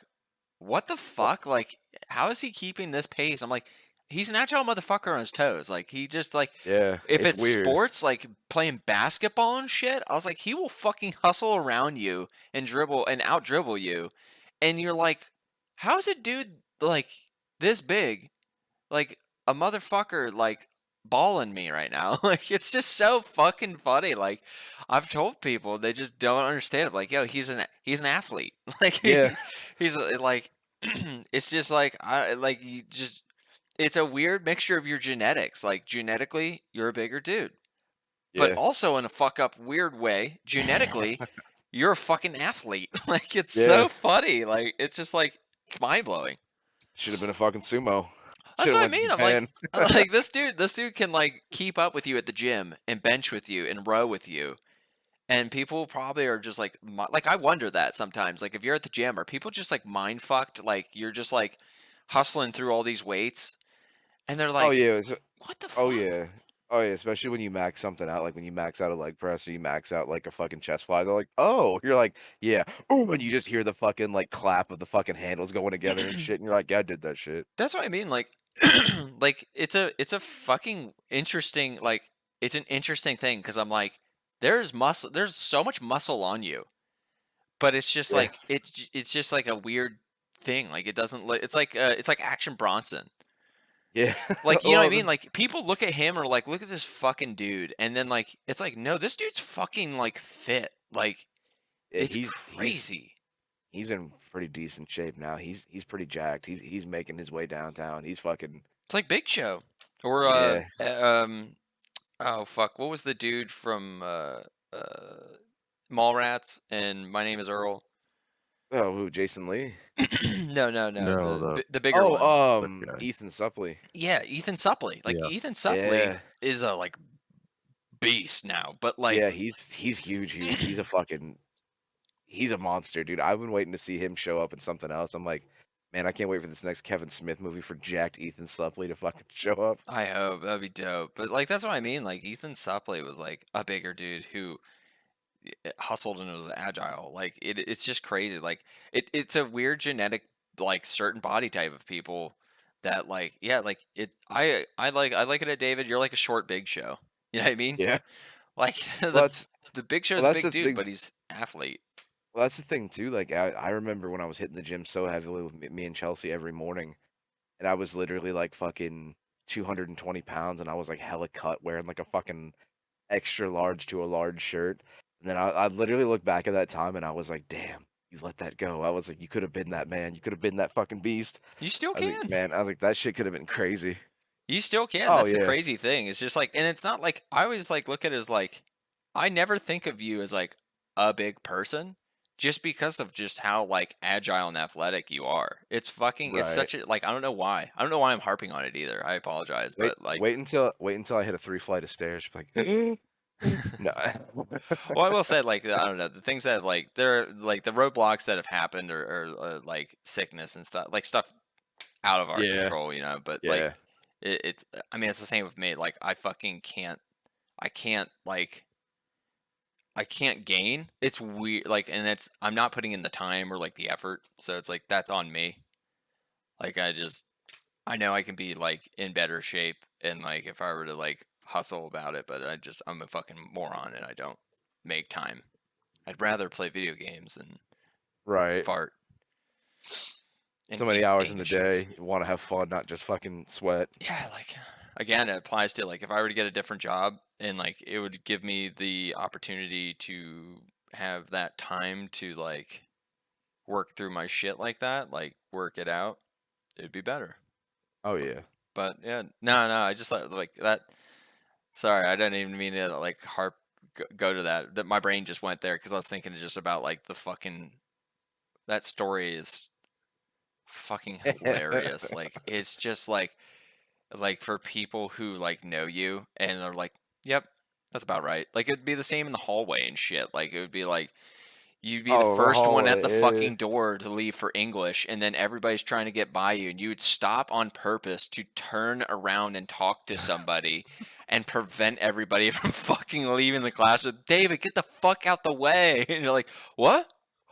what the fuck? Like how is he keeping this pace? I'm like. He's an agile motherfucker on his toes. Like he just like Yeah, if it's weird. sports like playing basketball and shit, I was like he will fucking hustle around you and dribble and out dribble you. And you're like, how is a dude like this big, like a motherfucker like balling me right now? Like it's just so fucking funny. Like I've told people they just don't understand it. Like yo, he's an athlete. Like Yeah. he's like it's just like I like you just it's a weird mixture of your genetics. Like genetically, you're a bigger dude. But Yeah. also in a fuck up weird way, genetically, you're a fucking athlete. Like it's Yeah. so funny. Like it's just like it's mind blowing. Should have been a fucking sumo. That's Should've what I went to mean. I'm Japan. like this dude can like keep up with you at the gym and bench with you and row with you. And people probably are just like I wonder that sometimes. Like if you're at the gym, are people just like mind fucked? Like you're just like hustling through all these weights, and they're like, Oh yeah. "What the fuck?" Oh yeah. Oh yeah, especially when you max something out, like when you max out a leg press or you max out like a fucking chest fly. They're like, oh, you're like, yeah, oh, and you just hear the fucking like clap of the fucking handles going together and shit, and you're like, yeah, I did that shit. That's what I mean. Like, like it's a fucking interesting like it's an interesting thing because I'm like, there's muscle, there's so much muscle on you, but it's just Yeah. like it's just like a weird thing. Like it doesn't. It's like Action Bronson. Yeah. Like, you know what I Well, mean? Like, people look at him or like, look at this fucking dude, and then like, it's like, no, this dude's fucking like fit. Like, yeah, it's he's crazy. he's in pretty decent shape now. He's pretty jacked. He's making his way downtown. He's fucking It's like Big Show, or yeah. oh fuck, what was the dude from Mallrats and My Name Is Earl? Oh, who? Jason Lee? No, No, the bigger one. Oh, that guy. Ethan Suplee. Yeah, Ethan Suplee. Like Yeah. Ethan Suplee Yeah. is a like beast now, but like Yeah, he's huge. He's a fucking he's a monster, dude. I've been waiting to see him show up in something else. I'm like, man, I can't wait for this next Kevin Smith movie for jacked Ethan Suplee to fucking show up. I hope that'd be dope. But like that's what I mean. Like Ethan Suplee was like a bigger dude who hustled and was agile. Like it's just crazy. Like it's a weird genetic like certain body type of people that like yeah like it I like it at David. You're like a short Big Show. You know what I mean? Yeah. Like Well, the Big Show's well, a that's big the dude, thing. but he's athlete. Well, that's the thing too. Like I remember when I was hitting the gym so heavily with me and Chelsea every morning, and I was literally like fucking 220 pounds, and I was like hella cut, wearing like a fucking extra large to a large shirt. And then I literally look back at that time, and I was like, damn, you let that go. I was like, you could have been that man. You could have been that fucking beast. You still I was like, can. man, I was like, that shit could have been crazy. You still can. Oh That's the yeah, crazy thing. It's just like, and it's not like I always like look at it as like, I never think of you as like a big person, just because of just how like agile and athletic you are. It's fucking. It's right. such a like. I don't know why. I don't know why I'm harping on it either. I apologize, but like, Wait until I hit a 3 flight of stairs. Like, no. well, I will say like I don't know the things that like they're like the roadblocks that have happened or like sickness and stuff like stuff out of our Yeah, control, you know. But like yeah. it's. I mean, it's the same with me. Like I fucking can't. I can't like I can't gain. It's weird like and it's I'm not putting in the time or like the effort. So it's like that's on me. Like I know I can be like in better shape and like if I were to like hustle about it, but I'm a fucking moron and I don't make time. I'd rather play video games and Right. fart and So many eat hours in the danishes. day. You want to have fun, not just fucking sweat. Yeah, like again, it applies to like if I were to get a different job and like it would give me the opportunity to have that time to like work through my shit like that, like work it out, it'd be better. Oh yeah. But yeah, no, I just like that. Sorry, I didn't even mean to like go to that. That my brain just went there because I was thinking just about like the fucking that story is fucking hilarious. Like it's just like for people who like know you and they're like, "Yep, that's about right." Like it'd be the same in the hallway and shit. Like it would be like you'd be the Oh, the first one at hallway. the Yeah. fucking door to leave for English, and then everybody's trying to get by you, and you would stop on purpose to turn around and talk to somebody and prevent everybody from fucking leaving the class with David, get the fuck out the way. And you're like, what?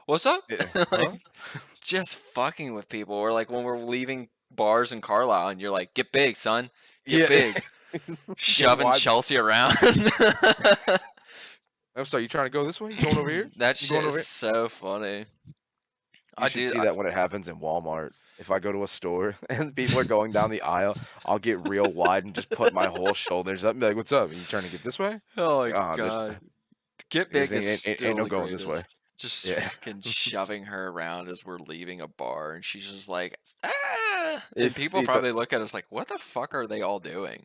What's up? Yeah. Like, Huh? just fucking with people. Or like when we're leaving bars in Carlisle, and you're like, get big, son. Get Yeah. big. Shoving wide- Chelsea around. I'm sorry. You trying to go this way? You going over here? That You shit going over is here? so funny. You I should do. see that when it happens in Walmart. If I go to a store and people are going down the aisle, I'll get real wide and just put my whole shoulders up and be like, "What's up? Are you trying to get this way?" Oh Like, my there's god. Get there's Big is ain't still no the going this way. greatest. Just Yeah. fucking shoving her around as we're leaving a bar, and she's just like, ah! And If people it, probably look at us like, what the fuck are they all doing?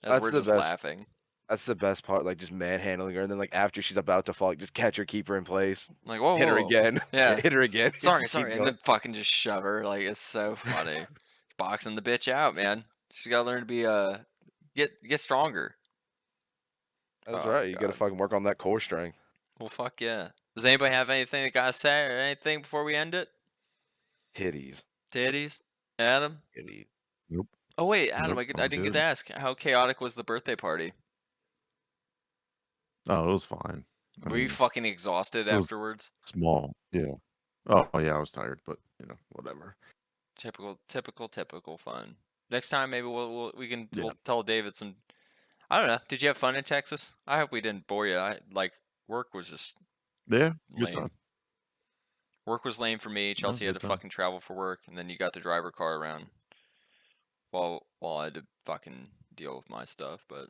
As that's we're the just best. laughing. That's the best part. Like just manhandling her, and then like after she's about to fall, just catch her, keep her in place, Like, whoa, hit her whoa, whoa. again, Yeah. hit her again. Sorry, just keep and going. then fucking just shove her. Like, it's so funny. Boxing the bitch out, man. She's gotta learn to be get stronger. That's Oh right. You gotta god. fucking work on that core strength. Well, fuck yeah. Does anybody have anything they gotta say or anything before we end it? Titties. Titties? Adam? Titties. Nope. Oh wait, Adam, Nope, I I'm didn't get good. to ask. How chaotic was the birthday party? Oh, it was fine. I Were you mean, fucking exhausted it was afterwards? small. Yeah. Oh yeah, I was tired, but whatever. Typical fun. Next time, maybe Yeah. we'll tell David some. I don't know. Did you have fun in Texas? I hope we didn't bore you. Work was just Yeah. Good lame. time. Work was lame for me. No, Chelsea had good to time. fucking travel for work, and then you got to drive her car around while I had to fucking deal with my stuff. But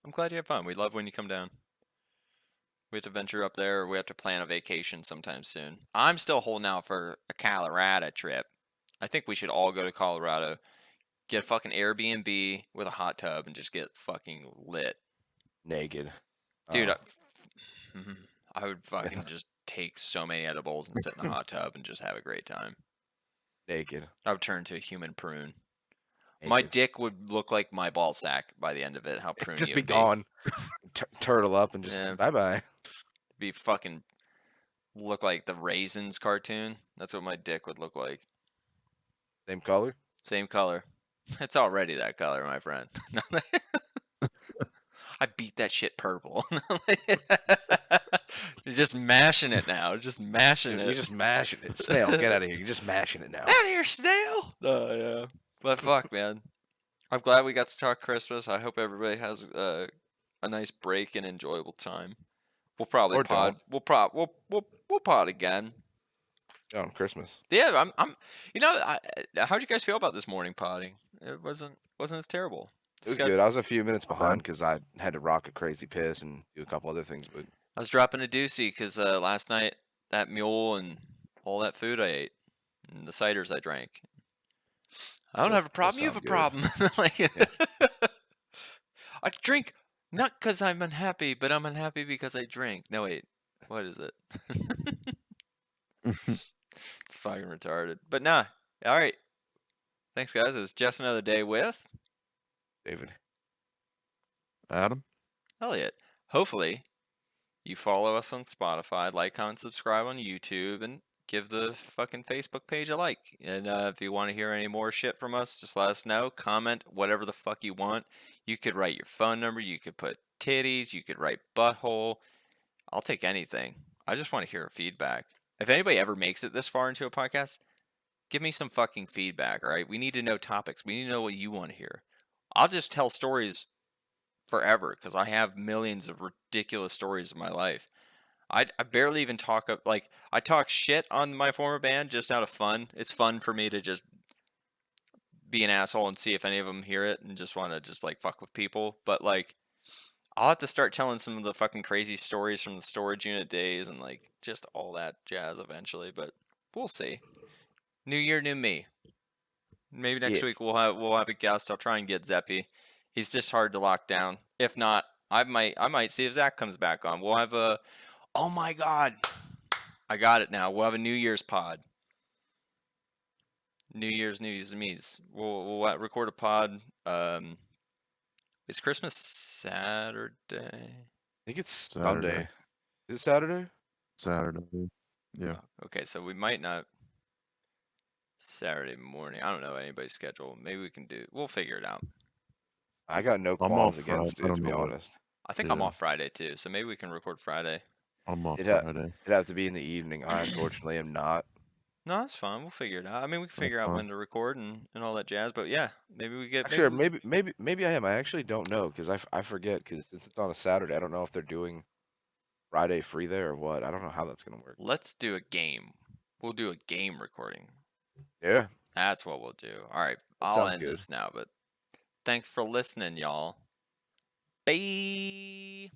I'm glad you had fun. We love when you come down. We have to venture up there, or we have to plan a vacation sometime soon. I'm still holding out for a Colorado trip. I think we should all go to Colorado, get a fucking Airbnb with a hot tub, and just get fucking lit. Naked. Dude, Oh, I would fucking just take so many edibles and sit in a hot tub and just have a great time. naked. I would turn into a human prune. My Naked. dick would look like my ball sack by the end of it. How pruny Just it be would gone. Turtle up and just Yeah. bye bye. be fucking look like the Raisins cartoon. That's what my dick would look like. Same color. Same color. It's already that color, my friend. I beat that shit purple. You're just mashing it now. Just mashing You're it. just mashing it. Snail, get out of here. You're just mashing it now. Out of here, snail! Oh, yeah. But fuck, man. I'm glad we got to talk Christmas. I hope everybody has a nice break and enjoyable time. We'll probably Or pod. We'll pod again. On Christmas. Yeah, I'm. How'd you guys feel about this morning podding? It wasn't as terrible. It was Scott- good. I was a few minutes Not behind bad. because I had to rock a crazy piss and do a couple other things. But I was dropping a doozy because last night that mule and all that food I ate and the ciders I drank. I don't Does- have a does problem. You have a sound good. problem. I drink not because I'm unhappy, but I'm unhappy because I drink. No wait, what is it? It's fucking retarded. But nah. All right. Thanks, guys. It was just another day with David. Adam. Elliott. Hopefully, you follow us on Spotify, like, comment, subscribe on YouTube, and give the fucking Facebook page a like. And if you want to hear any more shit from us, just let us know. Comment whatever the fuck you want. You could write your phone number. You could put titties. You could write butthole. I'll take anything. I just want to hear feedback. If anybody ever makes it this far into a podcast, give me some fucking feedback, all right? We need to know topics. We need to know what you want to hear. I'll just tell stories forever because I have millions of ridiculous stories in my life. I barely even talk I talk shit on my former band just out of fun. It's fun for me to just be an asshole and see if any of them hear it and just want to just like fuck with people. But like, I'll have to start telling some of the fucking crazy stories from the storage unit days and like just all that jazz eventually. But we'll see. New year, new me. Maybe next Yeah. week we'll have a guest. I'll try and get Zeppy. He's just hard to lock down. If not, I might see if Zach comes back on. We'll have a. Oh my God, I got it now. We'll have a New Year's pod. New Year's me's. We'll record a pod. Is Christmas Saturday? I think it's Saturday. Sunday. Is it Saturday? Saturday. Yeah. Okay, so we might not. Saturday morning. I don't know anybody's schedule. Maybe we can do. We'll figure it out. I got no I'm qualms off against Friday. I it, don't to be know what- honest. I think I'm Yeah. off Friday too, so maybe we can record Friday. I'm off It ha- Friday. It'd have to be in the evening. I unfortunately am not. No, that's fine. We'll figure it out. I mean, we can figure That's out fine. when to record and all that jazz. But yeah, maybe we get. Sure, maybe I am. I actually don't know because I forget because since it's on a Saturday, I don't know if they're doing Friday free there or what. I don't know how that's gonna work. Let's do a game. We'll do a game recording. Yeah. That's what we'll do. All right, That I'll sounds end good. this now. But thanks for listening, y'all. Bye.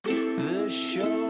The show